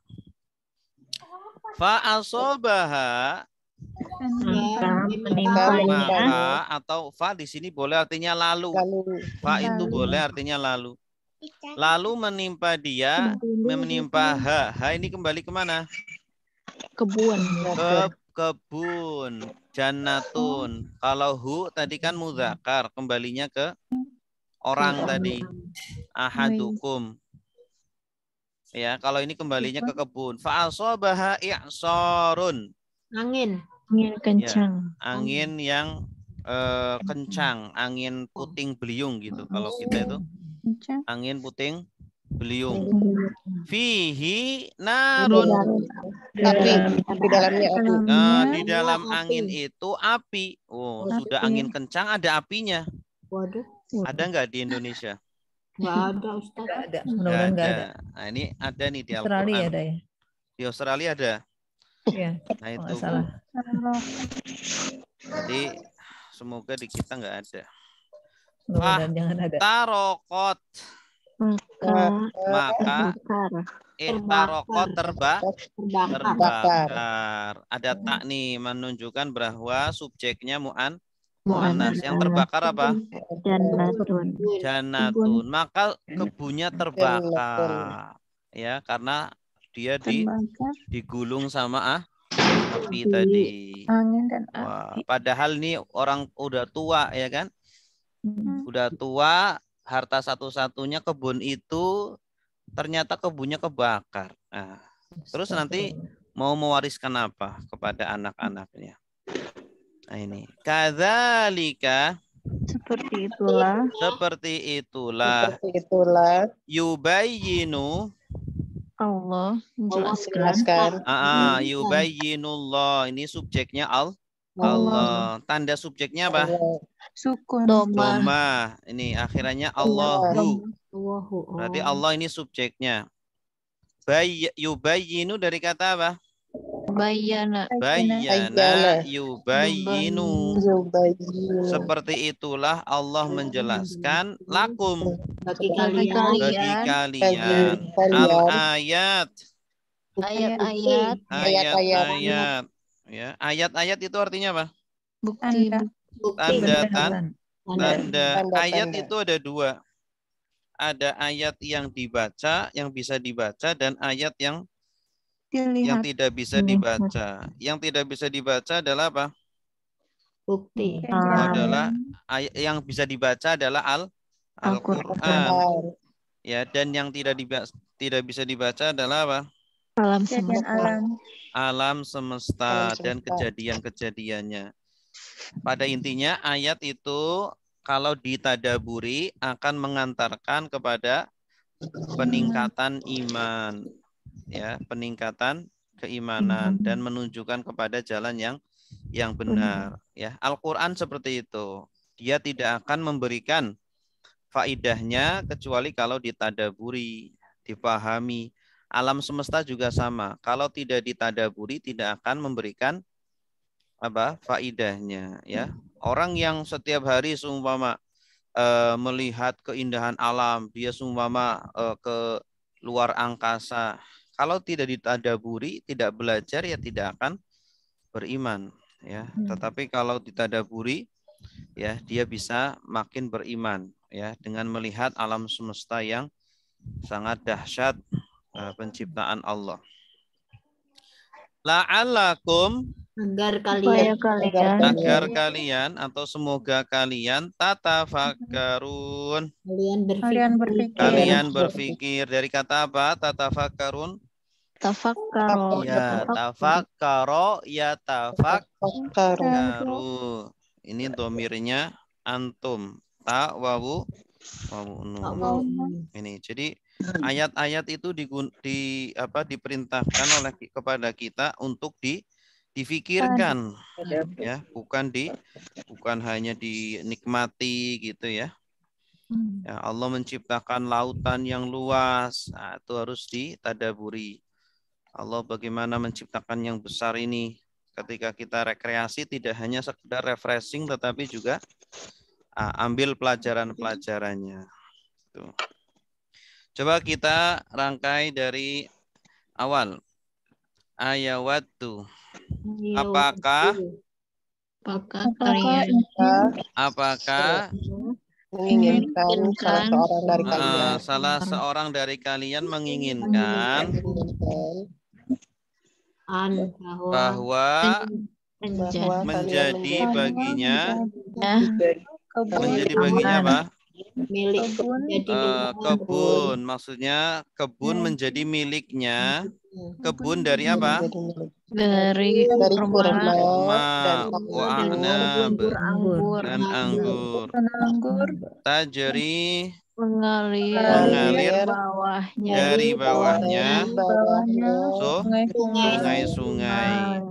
Speaker 1: Fa'asobaha, maka atau fa di sini boleh artinya lalu. Fa itu boleh artinya lalu. Lalu menimpa dia, menimpa ha ini kembali kemana?
Speaker 3: Kebun.
Speaker 1: Kebun, jannatun. Kalau hu tadi kan mudzakar, kembalinya ke orang tadi. Ahadukum. Ya, kalau ini kembalinya ke kebun. Fa'asobaha i'sarun.
Speaker 3: Angin.
Speaker 2: Angin kencang.
Speaker 1: Ya, angin yang kencang, angin puting beliung gitu. Kalau kita itu
Speaker 2: Kencang.
Speaker 1: angin puting beliung. Fihi narun.
Speaker 4: Api. Di dalamnya api.
Speaker 1: Nah, di dalam angin itu api. Oh, sudah angin kencang ada apinya.
Speaker 3: Waduh.
Speaker 1: Ada nggak di Indonesia?
Speaker 3: Nggak ada, Ustaz.
Speaker 5: Nggak ada.
Speaker 1: Nggak
Speaker 5: Mudah-mudahan nggak ada.
Speaker 1: Nah, ini ada nih di
Speaker 5: Australia
Speaker 1: Al-Quran.
Speaker 5: ada ya.
Speaker 1: Di Australia ada.
Speaker 5: Iya.
Speaker 1: Nah,
Speaker 5: Kalau
Speaker 1: itu
Speaker 5: nggak salah.
Speaker 1: Jadi semoga di kita nggak ada.
Speaker 5: Mudah-mudahan jangan ada.
Speaker 1: Tarokot, maka tarokot terbakar. Ada tak nih menunjukkan bahwa subjeknya mu'annas. Yang terbakar apa? Jannatun. Maka kebunnya terbakar. Ya, karena dia digulung sama api tadi.
Speaker 2: Angin dan
Speaker 1: Wah,
Speaker 2: api.
Speaker 1: padahal nih orang udah tua ya kan? Udah tua, harta satu-satunya kebun itu ternyata kebunnya kebakar. Nah, terus nanti mau mewariskan apa kepada anak-anaknya? Nah ini. Kadzalika.
Speaker 2: Seperti itulah.
Speaker 1: Seperti itulah. Yubayyinu.
Speaker 2: Allah menjelaskan.
Speaker 1: Yubayyinullah. Ini subjeknya Allah. Tanda subjeknya apa?
Speaker 2: Sukun.
Speaker 1: Doma. Ini akhirannya Allahu. Berarti Allah ini subjeknya. Yubayyinu dari kata apa?
Speaker 2: Bayyana.
Speaker 1: Yubayyinu. Seperti itulah Allah menjelaskan lakum.
Speaker 3: Bagi
Speaker 1: kalian. Al-ayat.
Speaker 2: Ayat-ayat.
Speaker 1: Ya, ayat-ayat itu artinya apa?
Speaker 2: Bukti.
Speaker 1: Tanda. Ayat itu ada dua. Ada ayat yang dibaca, yang bisa dibaca, dan ayat yang tidak bisa dibaca. Yang tidak bisa dibaca adalah apa?
Speaker 3: Bukti.
Speaker 1: Adalah ayat yang bisa dibaca adalah Al-Qur'an. Ya, dan yang tidak bisa dibaca adalah apa? Alam semesta dan kejadian-kejadiannya. Pada intinya ayat itu kalau ditadaburi akan mengantarkan kepada peningkatan iman, ya, peningkatan keimanan dan menunjukkan kepada jalan yang benar, ya. Al-Qur'an seperti itu. Dia tidak akan memberikan faidahnya kecuali kalau ditadaburi, dipahami. Alam semesta juga sama. Kalau tidak ditadaburi tidak akan memberikan faidahnya, ya. Orang yang setiap hari seumpama melihat keindahan alam, dia seumpama ke luar angkasa, kalau tidak ditadaburi, tidak belajar, ya tidak akan beriman, ya. Tetapi kalau ditadaburi, ya, dia bisa makin beriman, ya, dengan melihat alam semesta yang sangat dahsyat penciptaan Allah. La'allakum,
Speaker 3: Agar
Speaker 1: kalian atau semoga kalian tatafakkarun. Kalian berpikir. Dari kata apa? Tatafakkarun.
Speaker 2: Tafakkaro.
Speaker 1: Ya, tafakkaro, ya tafakkaru. Ini domirnya antum. Ta wawu nun. Ini. Jadi ayat-ayat itu diperintahkan kepada kita untuk difikirkan, ya, bukan hanya dinikmati gitu ya. Ya, Allah menciptakan lautan yang luas, nah, itu harus ditadaburi. Allah bagaimana menciptakan yang besar ini. Ketika kita rekreasi tidak hanya sekedar refreshing, tetapi juga ambil pelajaran-pelajarannya. Tuh. Coba kita rangkai dari awal. Ayawatu. Apakah
Speaker 4: menginginkan
Speaker 1: salah seorang dari kalian menginginkan bahwa menjadi baginya apa?
Speaker 3: Milik
Speaker 1: Kebun, maksudnya kebun menjadi miliknya. Kebun dari apa?
Speaker 2: Dari
Speaker 1: Kurma, dan anggur. Tajri mengalir dari bawahnya sungai-sungai.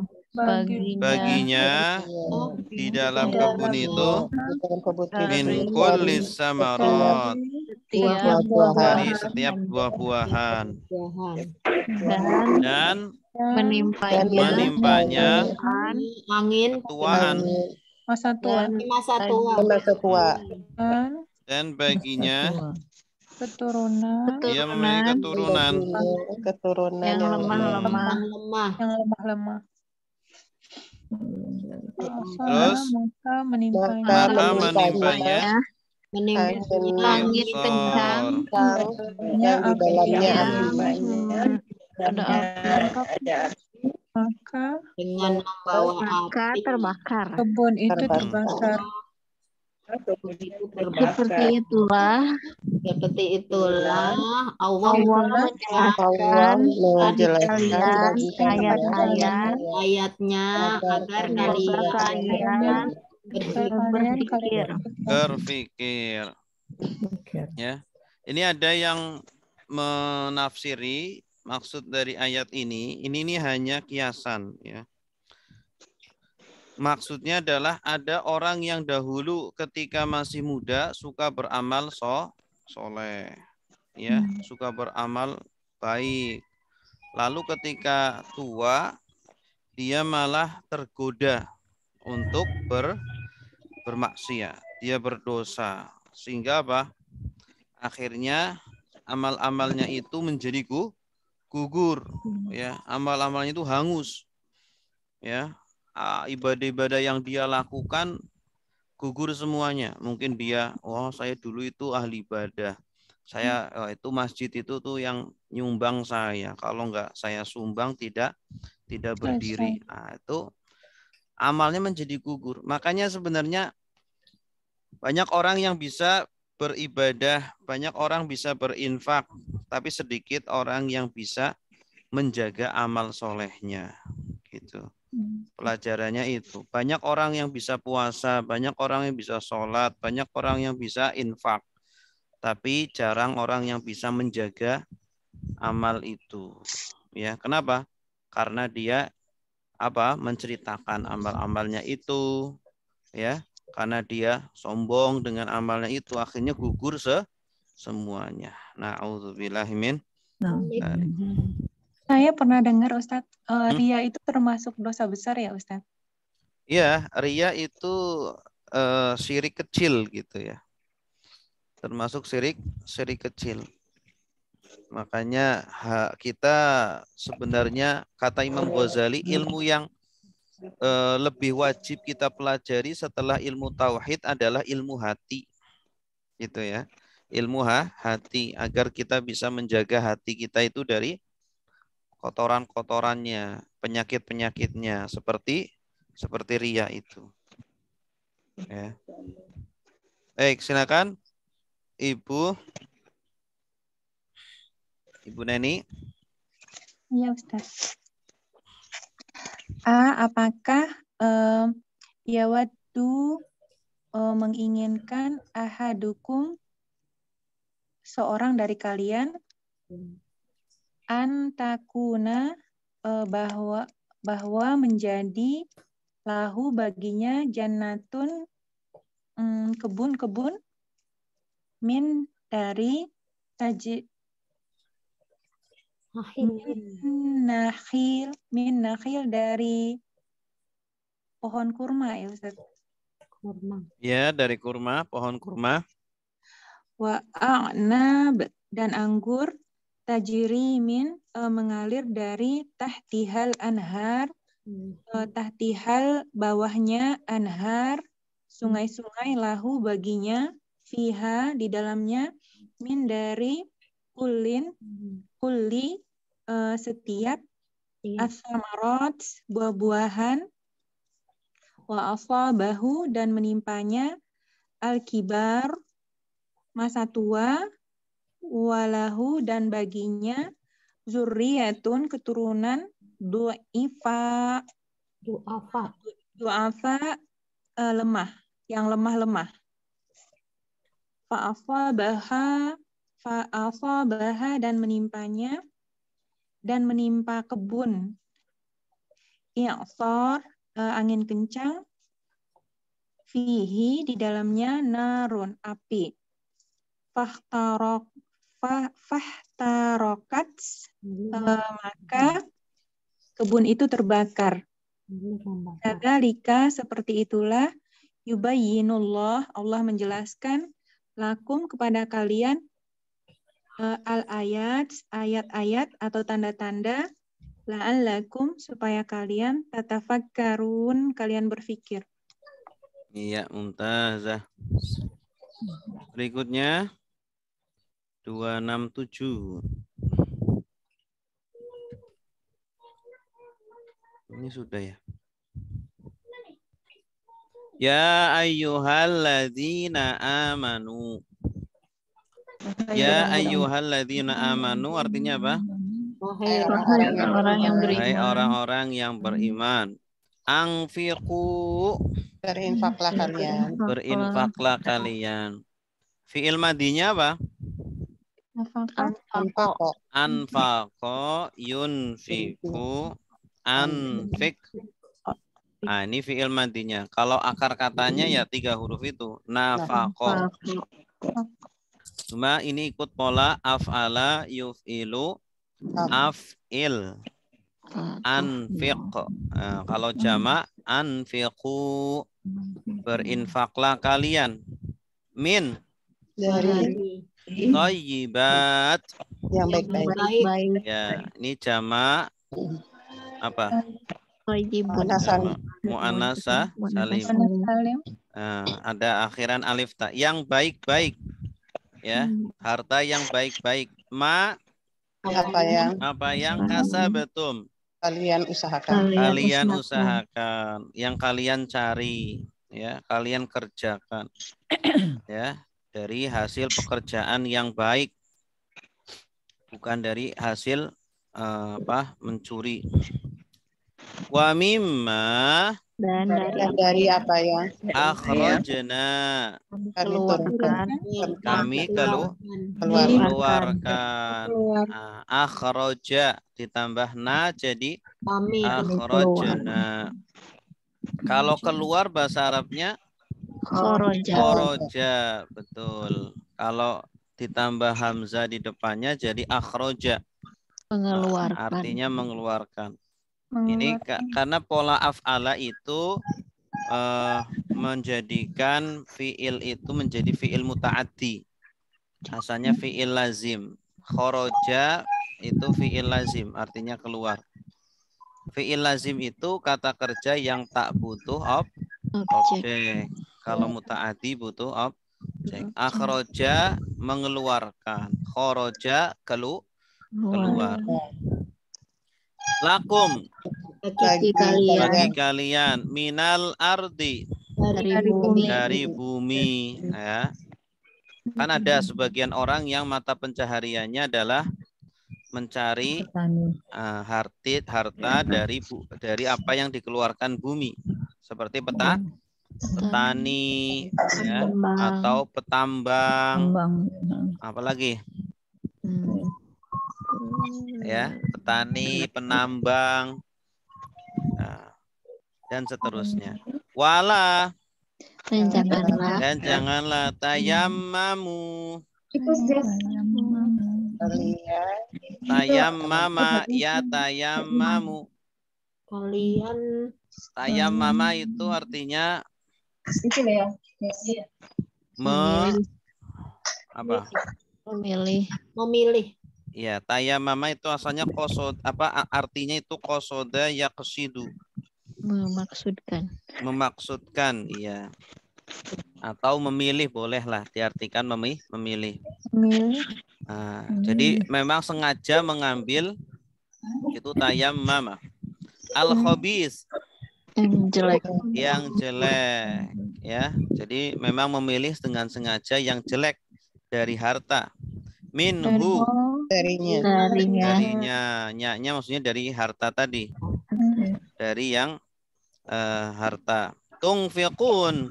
Speaker 1: Baginya di dalam kebun itu min kullis samarot, dari setiap buah-buahan, dan menimpanya ketuaan,
Speaker 3: masa tua.
Speaker 1: dan baginya
Speaker 2: keturunan
Speaker 1: dia memiliki keturunan
Speaker 2: yang lemah.
Speaker 1: Terus
Speaker 2: maka
Speaker 1: menimpanya
Speaker 3: angin
Speaker 2: kencang
Speaker 4: yang di dalamnya
Speaker 2: maka
Speaker 3: dengan membawa api
Speaker 2: terbakar. Kebun itu terbakar. Seperti itulah Allah menjelaskan ayat-ayatnya agar kalian
Speaker 1: berpikir. Ya. Ini ada yang menafsiri maksud dari ayat ini hanya kiasan, ya. Maksudnya adalah ada orang yang dahulu ketika masih muda suka beramal soleh, ya, suka beramal baik. Lalu ketika tua dia malah tergoda untuk bermaksiat, dia berdosa, sehingga apa? Akhirnya amal-amalnya itu menjadi gugur, ya, amal-amalnya itu hangus, ya. Ibadah-ibadah yang dia lakukan gugur semuanya. Mungkin dia, saya dulu itu ahli ibadah, saya itu masjid itu tuh yang nyumbang saya, kalau nggak saya sumbang tidak berdiri. Nah, itu amalnya menjadi gugur. Makanya sebenarnya banyak orang yang bisa beribadah, banyak orang bisa berinfak, tapi sedikit orang yang bisa menjaga amal solehnya, gitu. Pelajarannya itu. Banyak orang yang bisa puasa, banyak orang yang bisa sholat, banyak orang yang bisa infak. Tapi jarang orang yang bisa menjaga amal itu. Ya, kenapa? Karena dia menceritakan amal-amalnya itu, ya. Karena dia sombong dengan amalnya itu, akhirnya gugur semuanya. Na'udzubillahi min dzalik.
Speaker 2: Saya pernah dengar Ustadz, ria itu termasuk dosa besar ya Ustadz?
Speaker 1: Iya, ria itu syirik kecil gitu ya. Termasuk syirik kecil. Makanya kita sebenarnya kata Imam Ghazali, ilmu yang lebih wajib kita pelajari setelah ilmu tauhid adalah ilmu hati. Gitu ya. Ilmu hati, agar kita bisa menjaga hati kita itu dari kotoran-kotorannya, penyakit-penyakitnya, seperti ria itu. Ya. Baik, silakan Ibu Neni.
Speaker 2: Iya Ustaz. Apakah yawadu menginginkan ahadukum seorang dari kalian antakuna bahwa bahwa menjadi lahu baginya jannatun kebun-kebun min dari min nakhil dari pohon kurma ya Ustaz.
Speaker 3: Kurma.
Speaker 1: Ya, dari kurma, pohon kurma.
Speaker 2: Wa a'nab dan anggur tajri min mengalir dari tahtihal anhar tahtihal bawahnya anhar sungai-sungai lahu baginya fiha di dalamnya min dari kulli setiap as-samarat buah-buahan wa asabahu dan menimpanya al-kibar masa tua walahu dan baginya zurriyatun keturunan du'afa lemah yang lemah-lemah fa'asabaha dan menimpanya dan menimpa kebun i'sar angin kencang fihi di dalamnya narun api fahtarokat maka kebun itu terbakar. Kadzalika seperti itulah yubayyinullah Allah menjelaskan lakum kepada kalian al-ayat ayat-ayat atau tanda-tanda la'allakum supaya kalian tatafakkarun kalian berpikir.
Speaker 1: Iya, mumtazah. Berikutnya 267. Ini sudah ya. Ya ayyuhalladzina amanu. Ya ayyuhalladzina amanu artinya apa?
Speaker 3: Wahai
Speaker 5: Orang yang beriman.
Speaker 1: Hai orang-orang yang beriman. Anfiqu
Speaker 4: Berinfaklah kalian.
Speaker 1: berinfaklah kalian. Fi'il madinya apa?
Speaker 4: Anfaqo.
Speaker 1: Anfaqo yunfiku anfik. Nah, ini fi'il madinya. Kalau akar katanya ya 3 huruf itu. Nafaqo. Cuma ini ikut pola af'ala yuf'ilu af'il. Anfiq. Nah, kalau jamak anfiqu berinfaklah kalian. Min
Speaker 4: Dari
Speaker 1: thayyibat.
Speaker 4: yang baik-baik.
Speaker 1: Ya, ini jamak apa?
Speaker 4: Anasan.
Speaker 1: Mu'annasah salim. Ada akhiran alif ta. Yang baik-baik. Ya, harta yang baik-baik. Apa yang kasabatum.
Speaker 4: Kalian usahakan.
Speaker 1: Kalian usahakan. Yang kalian cari. Ya, kalian kerjakan. Ya, dari hasil pekerjaan yang baik. Bukan dari hasil mencuri. Wa mimma
Speaker 5: Dan
Speaker 4: dari apa yang
Speaker 1: akhrajna
Speaker 4: kami turunkan.
Speaker 1: kami keluarkan. Akhraja ditambah na jadi akhrajna. Kalau keluar bahasa Arabnya kharaja, betul. Kalau ditambah hamzah di depannya jadi akhraja. Artinya mengeluarkan. Ini karena pola af'ala itu menjadikan fi'il itu menjadi fi'il muta'addi. Asalnya fi'il lazim. Kharaja itu fi'il lazim, artinya keluar. Fi'il lazim itu kata kerja yang tak butuh objek. Kalau muta'addi butuh objek. Akhraja mengeluarkan. Kharaja keluar. Lakum
Speaker 3: bagi
Speaker 1: bagi kalian minal ardi dari bumi ya. Kan ada sebagian orang yang mata pencahariannya adalah mencari harta dari apa yang dikeluarkan bumi seperti petani ya, atau petambang apalagi ya, petani, penambang. dan seterusnya. Wala dan janganlah tayammamu.
Speaker 4: Kalian
Speaker 1: Tayammama ya tayammamu.
Speaker 3: Kalian
Speaker 1: Tayammama itu artinya apa?
Speaker 3: memilih.
Speaker 1: Ya, tayammama itu asalnya qasad, artinya itu qasada yaqsidu. Memaksudkan, iya. Atau memilih, bolehlah diartikan memilih. Nah, jadi memang sengaja mengambil itu tayammama. Al-khabis yang jelek, ya. Jadi memang memilih dengan sengaja yang jelek dari harta. Minhu darinya, nya maksudnya dari harta tadi, dari yang harta. Tungfiqun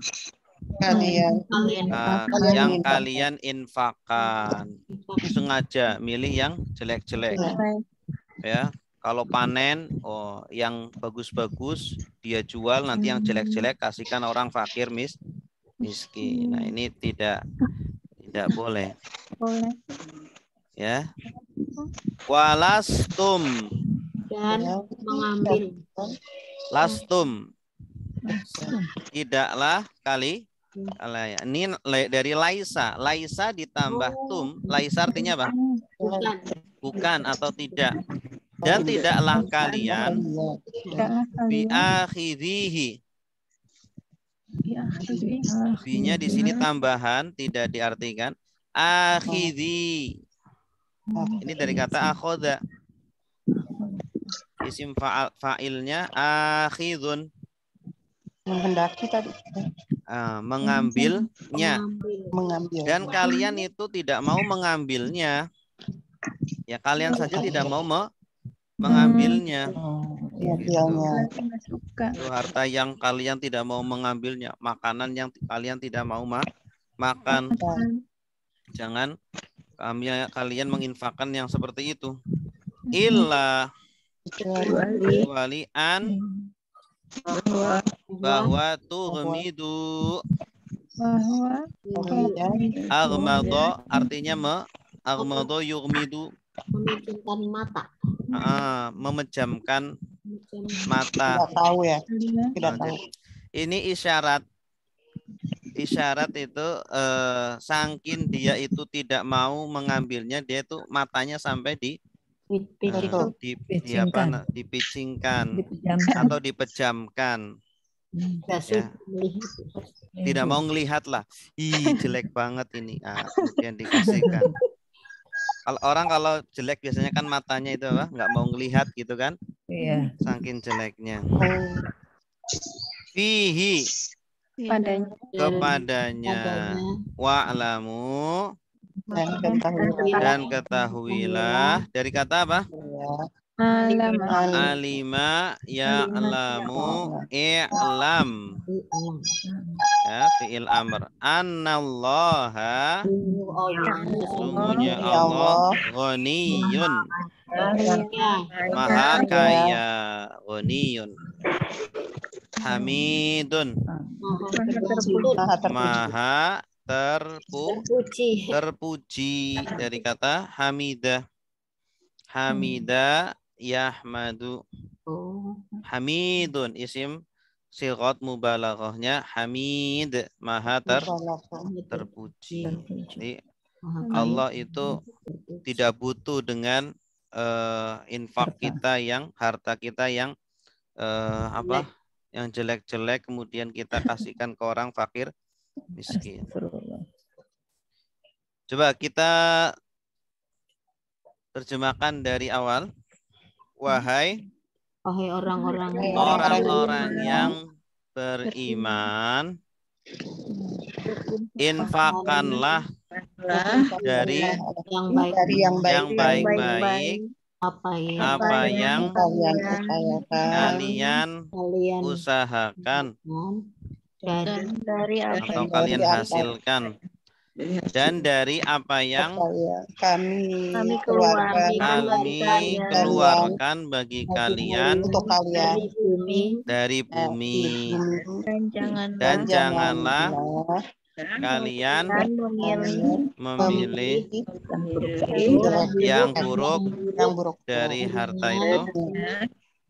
Speaker 1: yang kalian infakkan. Sengaja milih yang jelek-jelek, ya. Kalau panen, yang bagus-bagus dia jual, nanti yang jelek-jelek kasihkan orang fakir miskin. Nah, ini tidak boleh. Ya. Walastum
Speaker 3: Dan mengambil.
Speaker 1: Lastum tidaklah ini dari laisa. Laisa ditambah tum. Laisa artinya apa? Bukan atau tidak. Dan tidaklah kalian biakhidhihi. Binya di sini tambahan, tidak diartikan akhidhi. Ini dari kata akhoda. Isim fa'ilnya akhidun.
Speaker 4: menghendaki tadi.
Speaker 1: Mengambilnya. Dan kalian itu tidak mau mengambilnya. Ya, kalian saja tidak mau mengambilnya. Itu harta yang kalian tidak mau mengambilnya, makanan yang kalian tidak mau makan. Jangan kalian menginfakkan yang seperti itu. Illa kecuali bahwa tughmidu aghmado artinya aghmado yughmidu
Speaker 3: Memejamkan mata.
Speaker 1: Memejamkan mata.
Speaker 4: Tidak tahu ya. Tidak tahu.
Speaker 1: Ini isyarat itu saking dia itu tidak mau mengambilnya, dia itu matanya sampai dipicingkan atau dipejamkan. Ya. Tidak mau ngelihat lah. Ih, jelek banget ini. Kemudian dikasihkan. Kalau jelek biasanya kan matanya itu apa? Nggak mau ngelihat gitu kan?
Speaker 5: Iya.
Speaker 1: Saking jeleknya. Fihi kepadanya wa'lamu dan ketahuilah dari kata apa? Alima ya'lamu i'lam. Ya, fi'il amr. Annallaha sungguhnya Allah ghaniyun maha kaya, ghaniyun hamidun maha terpuji dari kata hamidah. Hamidah yahmadu. Hamidun isim sigat mubalaghahnya hamid, maha terpuji. Jadi Allah itu tidak butuh dengan infak kita yang harta kita yang yang jelek-jelek kemudian kita kasihkan ke orang fakir miskin. Coba kita terjemahkan dari awal. Wahai orang-orang yang beriman, infakkanlah dari yang baik-baik apa yang kalian usahakan atau kalian hasilkan dan dari apa yang
Speaker 4: Apa ya, kami
Speaker 3: Kami
Speaker 4: keluarkan
Speaker 1: kami
Speaker 3: kalian
Speaker 1: keluarkan bagi kalian
Speaker 4: untuk kalian
Speaker 3: dari bumi
Speaker 1: dari
Speaker 4: di
Speaker 1: bumi.
Speaker 4: bumi.
Speaker 3: dan janganlah
Speaker 1: Dan janganlah kalian
Speaker 3: kalian memilih
Speaker 1: memilih
Speaker 3: yang
Speaker 1: yang buruk dari harta itu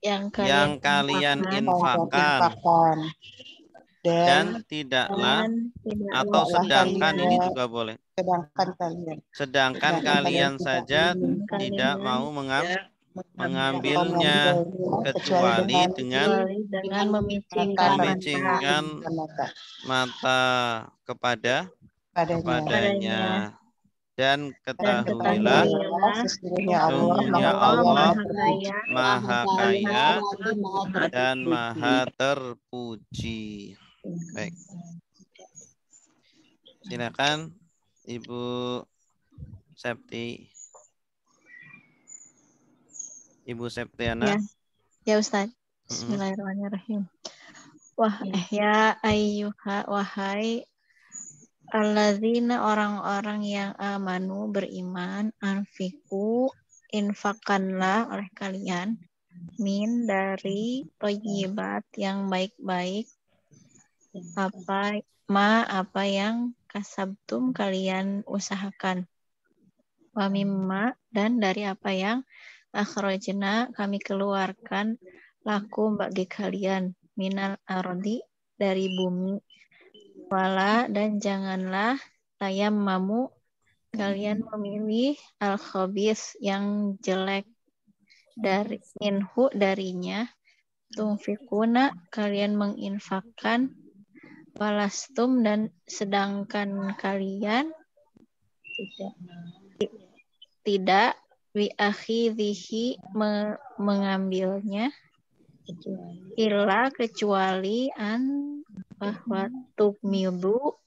Speaker 3: yang
Speaker 1: yang kalian infakkan, dan
Speaker 4: dan
Speaker 1: tidaklah
Speaker 3: tidak
Speaker 1: atau sedangkan ini juga boleh.
Speaker 4: sedangkan kalian
Speaker 1: Sedangkan kalian saja tidak mau mengambilnya kecuali dengan memicingkan mata kepadanya. Dan ketahuilah sesungguhnya Allah Maha Kaya dan Maha Terpuji. Baik. Silakan Ibu Septi. Ibu Septiana.
Speaker 3: Ya Ustaz. Bismillahirrahmanirrahim. Ya ayyuha wahai alladzina orang-orang yang amanu beriman anfiku infakanlah oleh kalian min dari thayyibat yang baik-baik apa yang kasabtum kalian usahakan wa mimma dan dari apa yang akhrajna kami keluarkan lakum bagi kalian minal ardi dari bumi wala dan janganlah tayammamu kalian memilih al-khabis yang jelek dari minhu darinya tunfikuna kalian menginfakkan walastum dan sedangkan kalian tidak wi akhidhihi mengambilnya illa kecuali bahwa tubmidu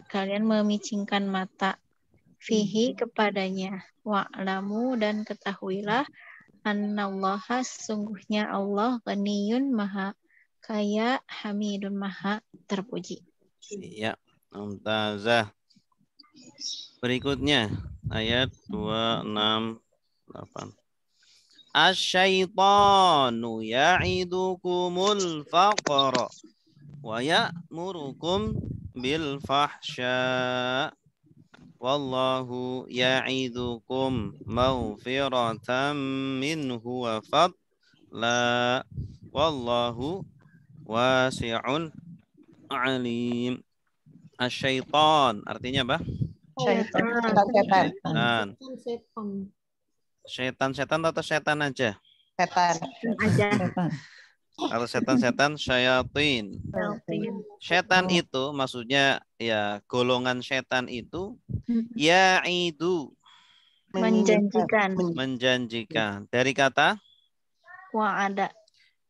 Speaker 3: kalian memicingkan mata fihi kepadanya wa'lamu dan ketahuilah annallaha sesungguhnya Allah ghaniyun maha kaya hamidun maha terpuji.
Speaker 1: Ya, mumtazah. Berikutnya ayat 268. Asyaitanu ya'idukumul faqra wa ya'murukum bil fahsya wallahu ya'idukum maghfiratan minhu wa fadla wallahu wasi'un alim. Asyaitan artinya apa?
Speaker 4: setan
Speaker 1: Setan atau setan aja?
Speaker 4: setan
Speaker 1: Kalau setan syayatin. Setan itu maksudnya ya golongan setan itu ya'idu menjanjikan. Dari kata
Speaker 3: wa'ada.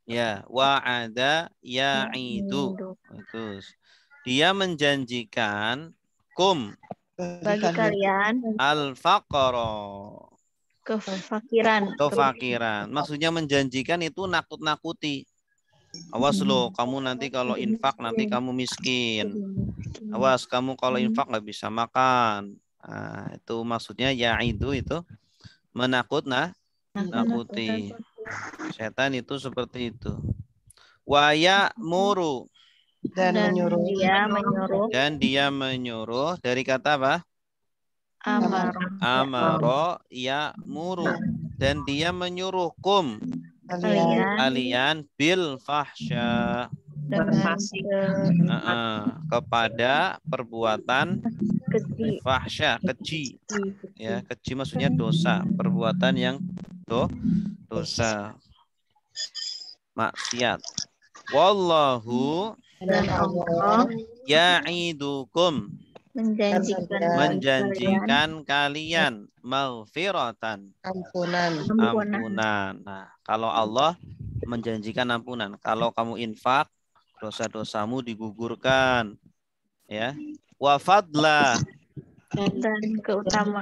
Speaker 1: Ya, wa'ada ya'idu. Bagus. Dia menjanjikan
Speaker 3: bagi kalian
Speaker 1: al-faqra.
Speaker 3: Kefakiran.
Speaker 1: Maksudnya menjanjikan itu nakut-nakuti. Awas lo, kamu nanti kalau infak nanti kamu miskin. Awas kamu kalau infak nggak bisa makan. Nah, itu maksudnya ya'idu itu nakuti. Setan itu seperti itu. Wa ya'muru
Speaker 4: dan
Speaker 3: dia menyuruh
Speaker 1: dari kata apa? Amaro ya'muru dan dia menyuruh kalian bil fahsya kepada perbuatan fahsya, keji. Ya, keji maksudnya dosa, perbuatan yang dosa, maksiat. Wallahu
Speaker 3: dan Allah
Speaker 1: ya'idukum menjanjikan kalian maghfiratan ampunan. Nah, kalau Allah menjanjikan ampunan, kalau kamu infak dosa-dosamu digugurkan, ya. Wa fadla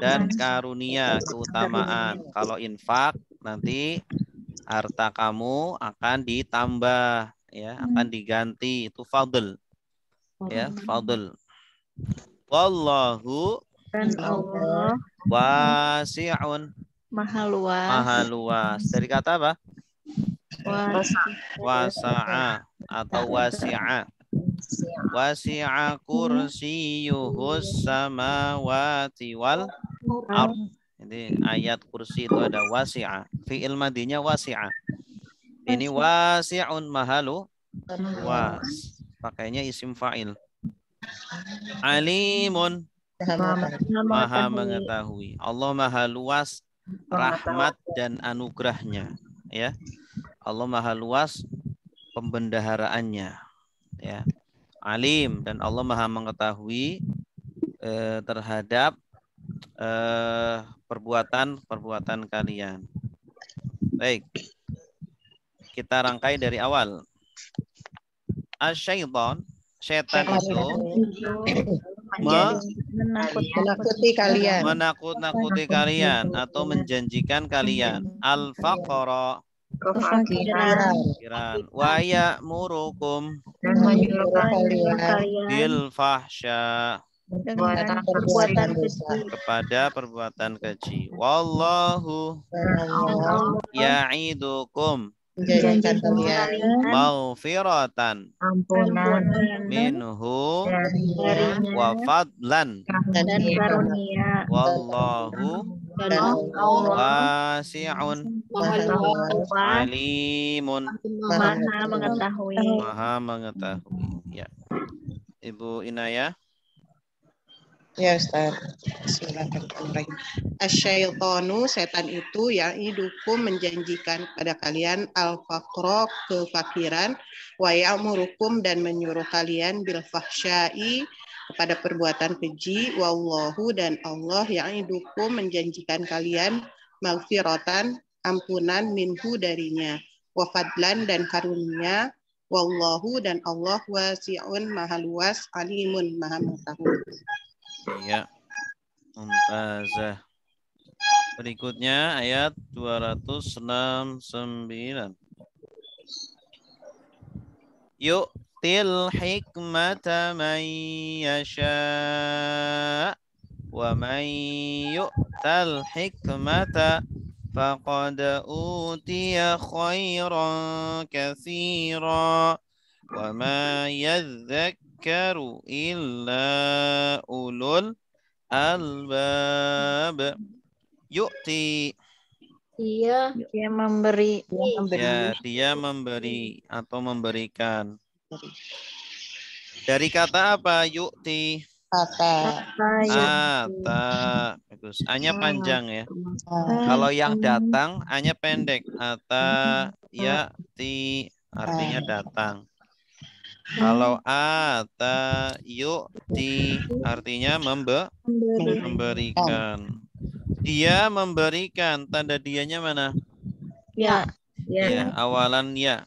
Speaker 1: dan karunia, keutamaan. Kalau infak nanti harta kamu akan ditambah, ya, akan diganti, itu fadl. Ya, fadl. Wallahu
Speaker 6: Dan Allah
Speaker 1: wasi'un.
Speaker 6: maha luas.
Speaker 1: Maha luas. Dari kata apa?
Speaker 6: Wasi-
Speaker 1: Wasa'a atau wasi'a. Wasi'a kursiyuhus samawati wal ard. Jadi ayat kursi itu ada wasi'a. Fi'il madinya wasi'a. Ini wasi'un maha luas. Pakainya isim fa'il. Alimun maha mengetahui. Allah maha luas rahmat dan anugerahnya, ya. Allah maha luas pembendaharaannya, ya. Alim, dan Allah maha mengetahui terhadap perbuatan kalian. Baik, kita rangkai dari awal. Asyaiton, setan itu
Speaker 4: Menakuti kalian.
Speaker 1: menakut-nakuti kalian atau menjanjikan kalian al-faqra,
Speaker 6: kefakiran
Speaker 1: wa ya'murukum
Speaker 6: dan menyuruh kalian
Speaker 1: bil fahsya,
Speaker 6: dengan perbuatan keji.
Speaker 1: kepada perbuatan keji. Wallahu
Speaker 4: Allah
Speaker 1: ya'idukum
Speaker 4: menjadikan kalian
Speaker 1: maghfiratan
Speaker 6: Ampunan
Speaker 1: minhu
Speaker 6: darinya
Speaker 1: wa fadlan.
Speaker 6: dan karunia.
Speaker 1: Wallahu
Speaker 3: Dan Allah
Speaker 1: wasi'un
Speaker 3: maha luas,
Speaker 1: alimun,
Speaker 6: Maha mengetahui.
Speaker 1: maha mengetahui. Ya. Ibu Inaya.
Speaker 4: Ya Ustaz. Bismillahirrahmanirrahim. Asyaitonu, setan itu ya'idukum menjanjikan pada kalian al-faqra, kefakiran, wa ya'murukum dan menyuruh kalian bil fahsya'i, kepada perbuatan keji, wallahu dan Allah ya'idukum menjanjikan kalian maghfiratan, ampunan minhu darinya, wa fadlan dan karunia, wallahu dan Allah wasi'un maha luas, alimun maha mengetahui.
Speaker 1: Ya. Mumtazah. Berikutnya ayat 269. Yu'til hikmata man yasha wa man yu'tal hikmata faqad utiya khairan katsira wa ma yadhakkaru illa ulul albab. Yu'ti,
Speaker 6: Dia memberi.
Speaker 1: ya, dia memberi atau memberikan. Dari kata apa? Yu'ti.
Speaker 4: Kata
Speaker 1: Ata. Bagus. A-nya panjang ya. Kalau yang datang, A-nya pendek. Ata, ya'ti. Artinya datang. Kalau ata, yu'ti. Artinya memberikan. Dia memberikan. Tanda dianya mana?
Speaker 6: Ya.
Speaker 1: Ya, awalan ya.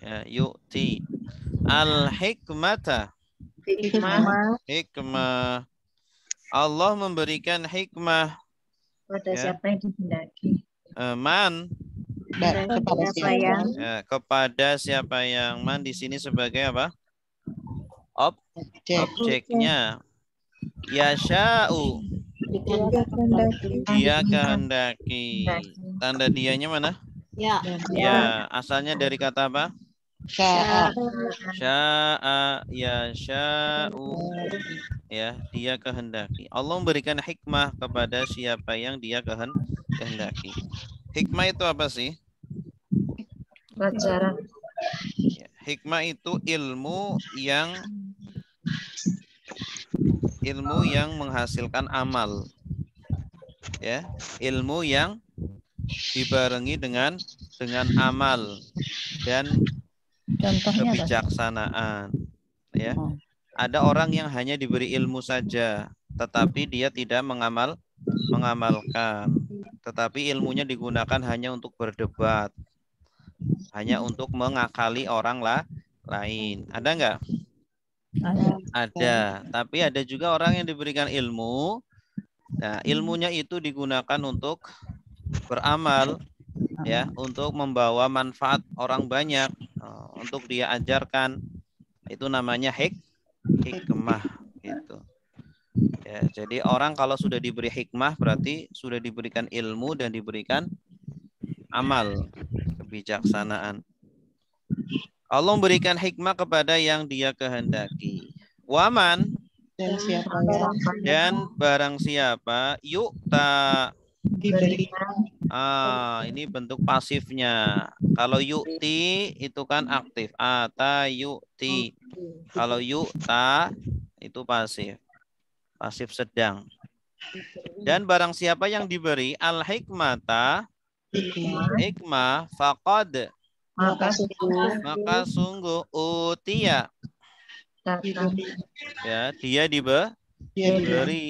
Speaker 1: Ya, yu'ti. Al-hikmata.
Speaker 6: Hikmah
Speaker 1: Hikmah. Allah memberikan hikmah.
Speaker 6: pada
Speaker 1: Ya.
Speaker 6: siapa yang dikehendaki.
Speaker 1: Man,
Speaker 4: kepada
Speaker 6: Siapa yang
Speaker 1: ya, kepada siapa yang man di sini sebagai apa? Objeknya. Yasha'u, dia kehendaki. Tanda dianya mana?
Speaker 3: ya
Speaker 1: Ya, asalnya dari kata apa?
Speaker 4: Sya'a.
Speaker 1: Sya'a, yasha'u. Ya, dia kehendaki. Allah memberikan hikmah kepada siapa yang dia kehendaki. Hikmah itu apa sih?
Speaker 6: pelajaran.
Speaker 1: Ya, hikmah itu ilmu yang menghasilkan amal. Ya, ilmu yang dibarengi dengan amal dan
Speaker 5: Contohnya apa?
Speaker 1: kebijaksanaan. Ya. Ada orang yang hanya diberi ilmu saja, tetapi dia tidak mengamalkan. Tetapi ilmunya digunakan hanya untuk berdebat, hanya untuk mengakali orang lain. Ada nggak? Ada. Tapi ada juga orang yang diberikan ilmu. Nah, ilmunya itu digunakan untuk beramal, ya, untuk membawa manfaat orang banyak, untuk dia ajarkan. Itu namanya hikmah, gitu. Ya, jadi orang kalau sudah diberi hikmah berarti sudah diberikan ilmu dan diberikan amal, kebijaksanaan. Allah memberikan hikmah kepada yang Dia kehendaki. Waman,
Speaker 4: Dan siapa yang
Speaker 1: dan barang siapa yukta.
Speaker 4: diberi
Speaker 1: Ini bentuk pasifnya. Kalau yukti itu kan aktif. Ata yukti. Kalau yukta itu pasif. Pasif sedang. Dan barang siapa yang diberi al-hikmata, hikmah, faqad, maka sungguh utiya. Ya, dia diberi.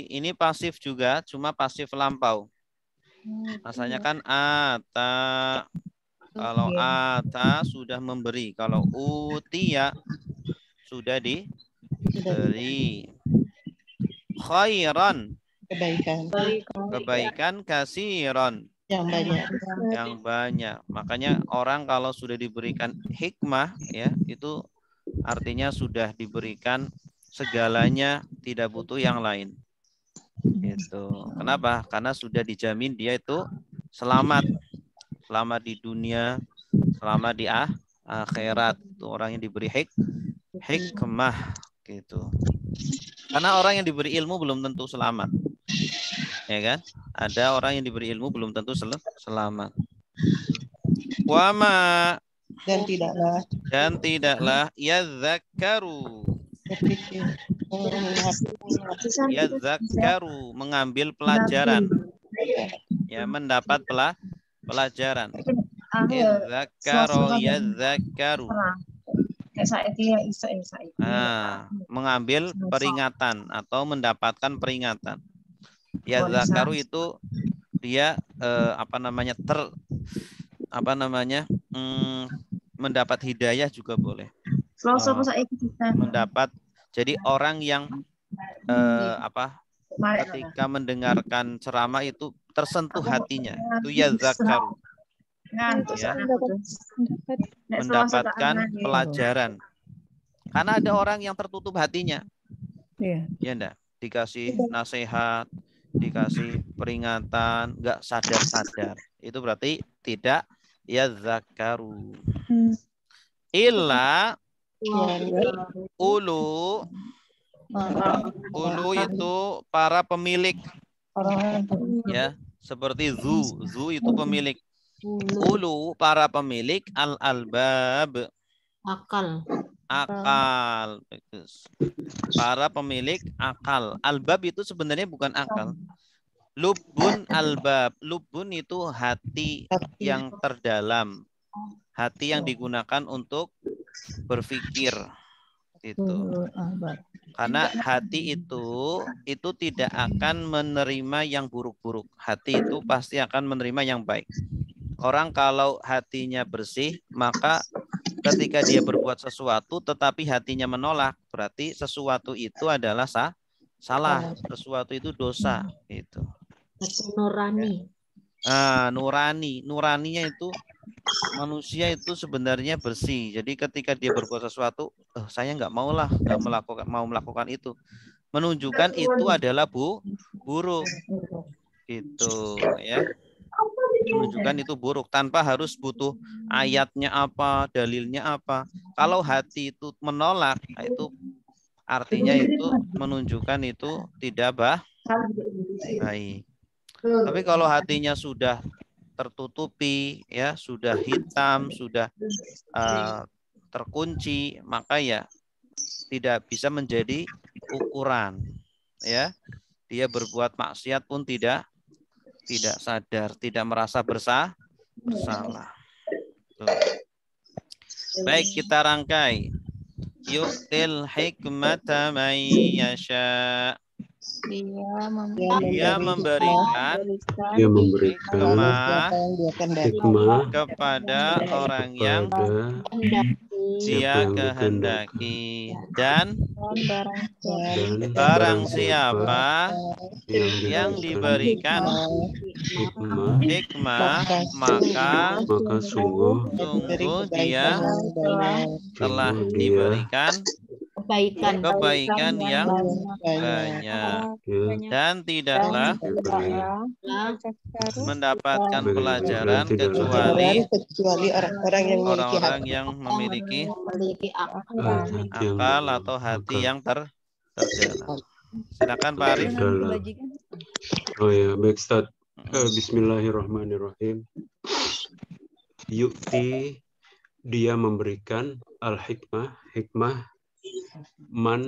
Speaker 1: Ini pasif juga, cuma pasif lampau. Asalnya kan ata. Kalau ata sudah memberi. Kalau utiya sudah diberi. Khairan, kebaikan, kasiron, yang banyak. Makanya orang kalau sudah diberikan hikmah, ya, itu artinya sudah diberikan segalanya, tidak butuh yang lain. Gitu. Kenapa? Karena sudah dijamin dia itu selamat. Selamat di dunia, selamat di akhirat. Itu orang yang diberi hikmah. Gitu. Karena orang yang diberi ilmu belum tentu selamat. Ya kan? Ada orang yang diberi ilmu belum tentu selamat. Wama, dan tidaklah yadzakkaru, yadzakkaru, mengambil pelajaran, ya, mendapat pelajaran. Yadzakkaru, yadzakkaru, mengambil peringatan atau mendapatkan peringatan. Yadzakkaru itu dia mendapat hidayah juga boleh. Mendapat, jadi orang yang ketika mendengarkan ceramah itu tersentuh hatinya, itu yadzakkaru, ya, mendapatkan pelajaran. Karena ada orang yang tertutup hatinya, ya enggak, dikasih nasihat, dikasih peringatan, enggak sadar-sadar, itu berarti tidak yadzakkaru. Illa ulu itu para pemilik, ya, seperti zu itu pemilik. Ulu para pemilik al-albab, akal. Para pemilik akal. Albab itu sebenarnya bukan akal. Lubun albab. Lubun itu hati yang terdalam. Hati yang digunakan untuk berpikir. Itu. Karena hati itu tidak akan menerima yang buruk-buruk. Hati itu pasti akan menerima yang baik. Orang kalau hatinya bersih, maka ketika dia berbuat sesuatu tetapi hatinya menolak, berarti sesuatu itu adalah salah, sesuatu itu dosa. Itu.
Speaker 3: Nurani.
Speaker 1: Nuraninya itu manusia itu sebenarnya bersih. Jadi ketika dia berbuat sesuatu, saya nggak melakukan itu, menunjukkan itu adalah buruk. Itu, ya. Menunjukkan itu buruk tanpa harus butuh ayatnya apa, dalilnya apa. Kalau hati itu menolak, itu artinya itu menunjukkan itu tidak baik. Tapi kalau hatinya sudah tertutupi, ya, sudah hitam, sudah terkunci, maka ya tidak bisa menjadi ukuran, ya. Dia berbuat maksiat pun tidak sadar, tidak merasa bersalah. Tuh. Baik, kita rangkai. Yu'til hikmata man yasha. Dia memberikan hikmah kepada orang yang dia kehendaki, dan barang siapa yang diberikan hikmah, maka sungguh dia telah diberikan
Speaker 3: kebaikan
Speaker 1: yang
Speaker 4: banyak.
Speaker 1: banyak, dan tidaklah mendapatkan pelajaran kecuali orang-orang yang memiliki akal atau hati yang terjalan. Silakan Pak Arif.
Speaker 7: Oh ya, baik Ustaz. Bismillahirrahmanirrahim. Yukti, dia memberikan hikmah man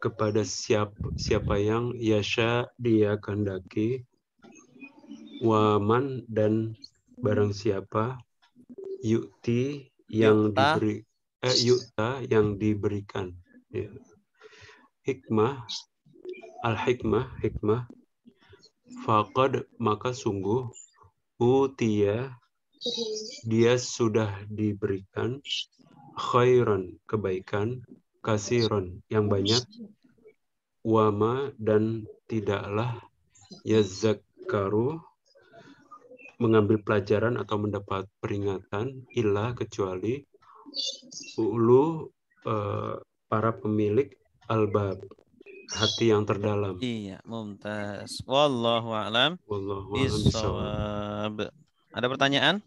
Speaker 7: kepada siapa yang yasha dia kehendaki, waman dan barang siapa yukti yang diberikan. Ya. Hikmah faqad maka sungguh utia dia sudah diberikan khairan kebaikan kasiron yang banyak, wama dan tidaklah yazakkaru mengambil pelajaran atau mendapat peringatan illa kecuali para pemilik albab hati yang terdalam.
Speaker 1: Iya, mumtaz. Wallahu a'lam bishawab. Ada pertanyaan?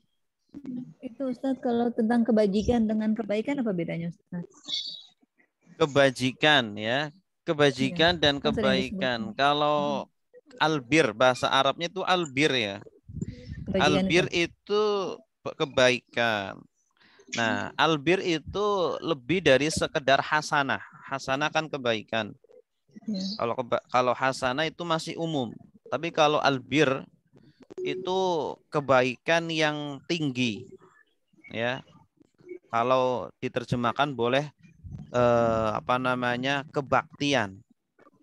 Speaker 5: Itu Ustaz, kalau tentang kebajikan dengan kebaikan apa bedanya Ustaz?
Speaker 1: Kebajikan ya, kebajikan dan kebaikan. Kalau albir, bahasa Arabnya itu albir ya. Albir itu kebaikan. Nah, albir itu lebih dari sekedar hasanah. Hasanah kan kebaikan. Kalau hasanah itu masih umum. Tapi kalau albir itu kebaikan yang tinggi. Ya. Kalau diterjemahkan boleh kebaktian.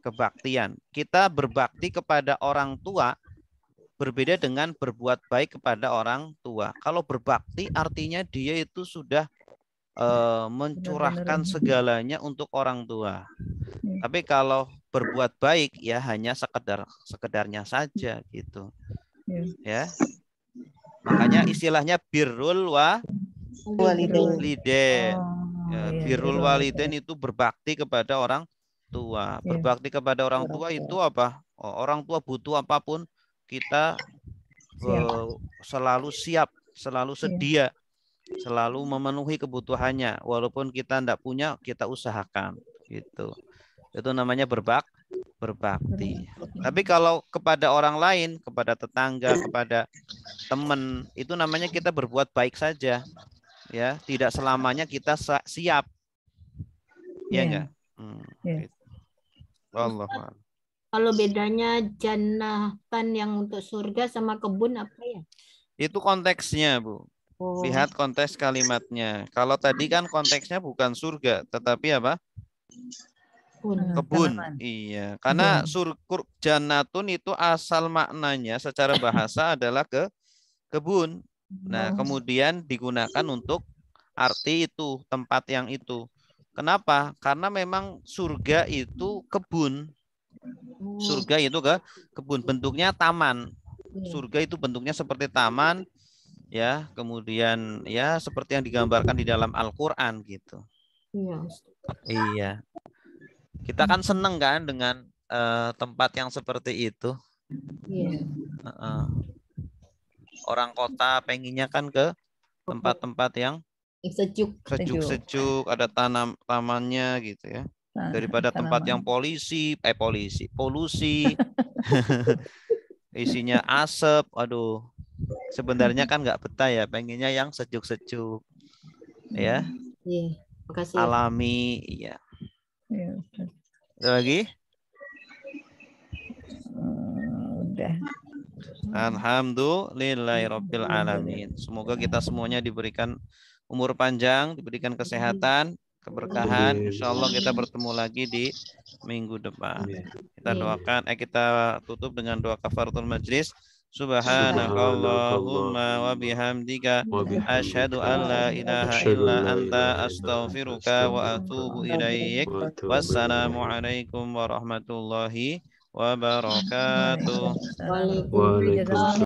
Speaker 1: Kebaktian. Kita berbakti kepada orang tua berbeda dengan berbuat baik kepada orang tua. Kalau berbakti artinya dia itu sudah mencurahkan segalanya untuk orang tua. Tapi kalau berbuat baik ya hanya sekedarnya saja gitu. Ya. Makanya istilahnya birrul walidain. Birrul walidain itu berbakti kepada orang tua. Berbakti kepada orang tua itu apa? Orang tua butuh apapun kita selalu siap, selalu sedia, selalu memenuhi kebutuhannya. Walaupun kita tidak punya, kita usahakan. Gitu. Itu namanya berbakti. Tapi kalau kepada orang lain, kepada tetangga, kepada teman, itu namanya kita berbuat baik saja. Ya, tidak selamanya kita siap. Ya enggak? Gitu. Allah.
Speaker 3: Kalau bedanya jannatan yang untuk surga sama kebun apa ya?
Speaker 1: Itu konteksnya, Bu. Lihat konteks kalimatnya. Kalau tadi kan konteksnya bukan surga, tetapi apa? Kebun. Iya, karena jannatun itu asal maknanya secara bahasa adalah kebun. Nah, kemudian digunakan untuk arti itu, tempat yang itu. Kenapa? Karena memang surga itu kebun. Surga itu kebun, bentuknya taman. Surga itu bentuknya seperti taman, ya. Kemudian ya seperti yang digambarkan di dalam Al-Qur'an gitu. Iya. Kita kan seneng kan dengan tempat yang seperti itu. Orang kota pengennya kan ke tempat-tempat yang sejuk, ada tamannya gitu ya. Daripada tempat yang polusi, isinya asap, aduh. Sebenarnya kan nggak betah ya, pengennya yang sejuk-sejuk, ya.
Speaker 3: Makasih.
Speaker 1: Alami, iya. Ada lagi?
Speaker 5: Udah.
Speaker 1: Alhamdulillahirabbil alamin. Semoga kita semuanya diberikan umur panjang, diberikan kesehatan, keberkahan. Insyaallah kita bertemu lagi di minggu depan. Kita doakan, kita tutup dengan doa kafaratul majlis. Subhanakallahumma wa bihamdika asyhadu an la ilaha illa anta astaghfiruka wa atubu ilaik. Wassalamualaikum warahmatullahi wabarakatuh.
Speaker 3: Waalaikumsalam.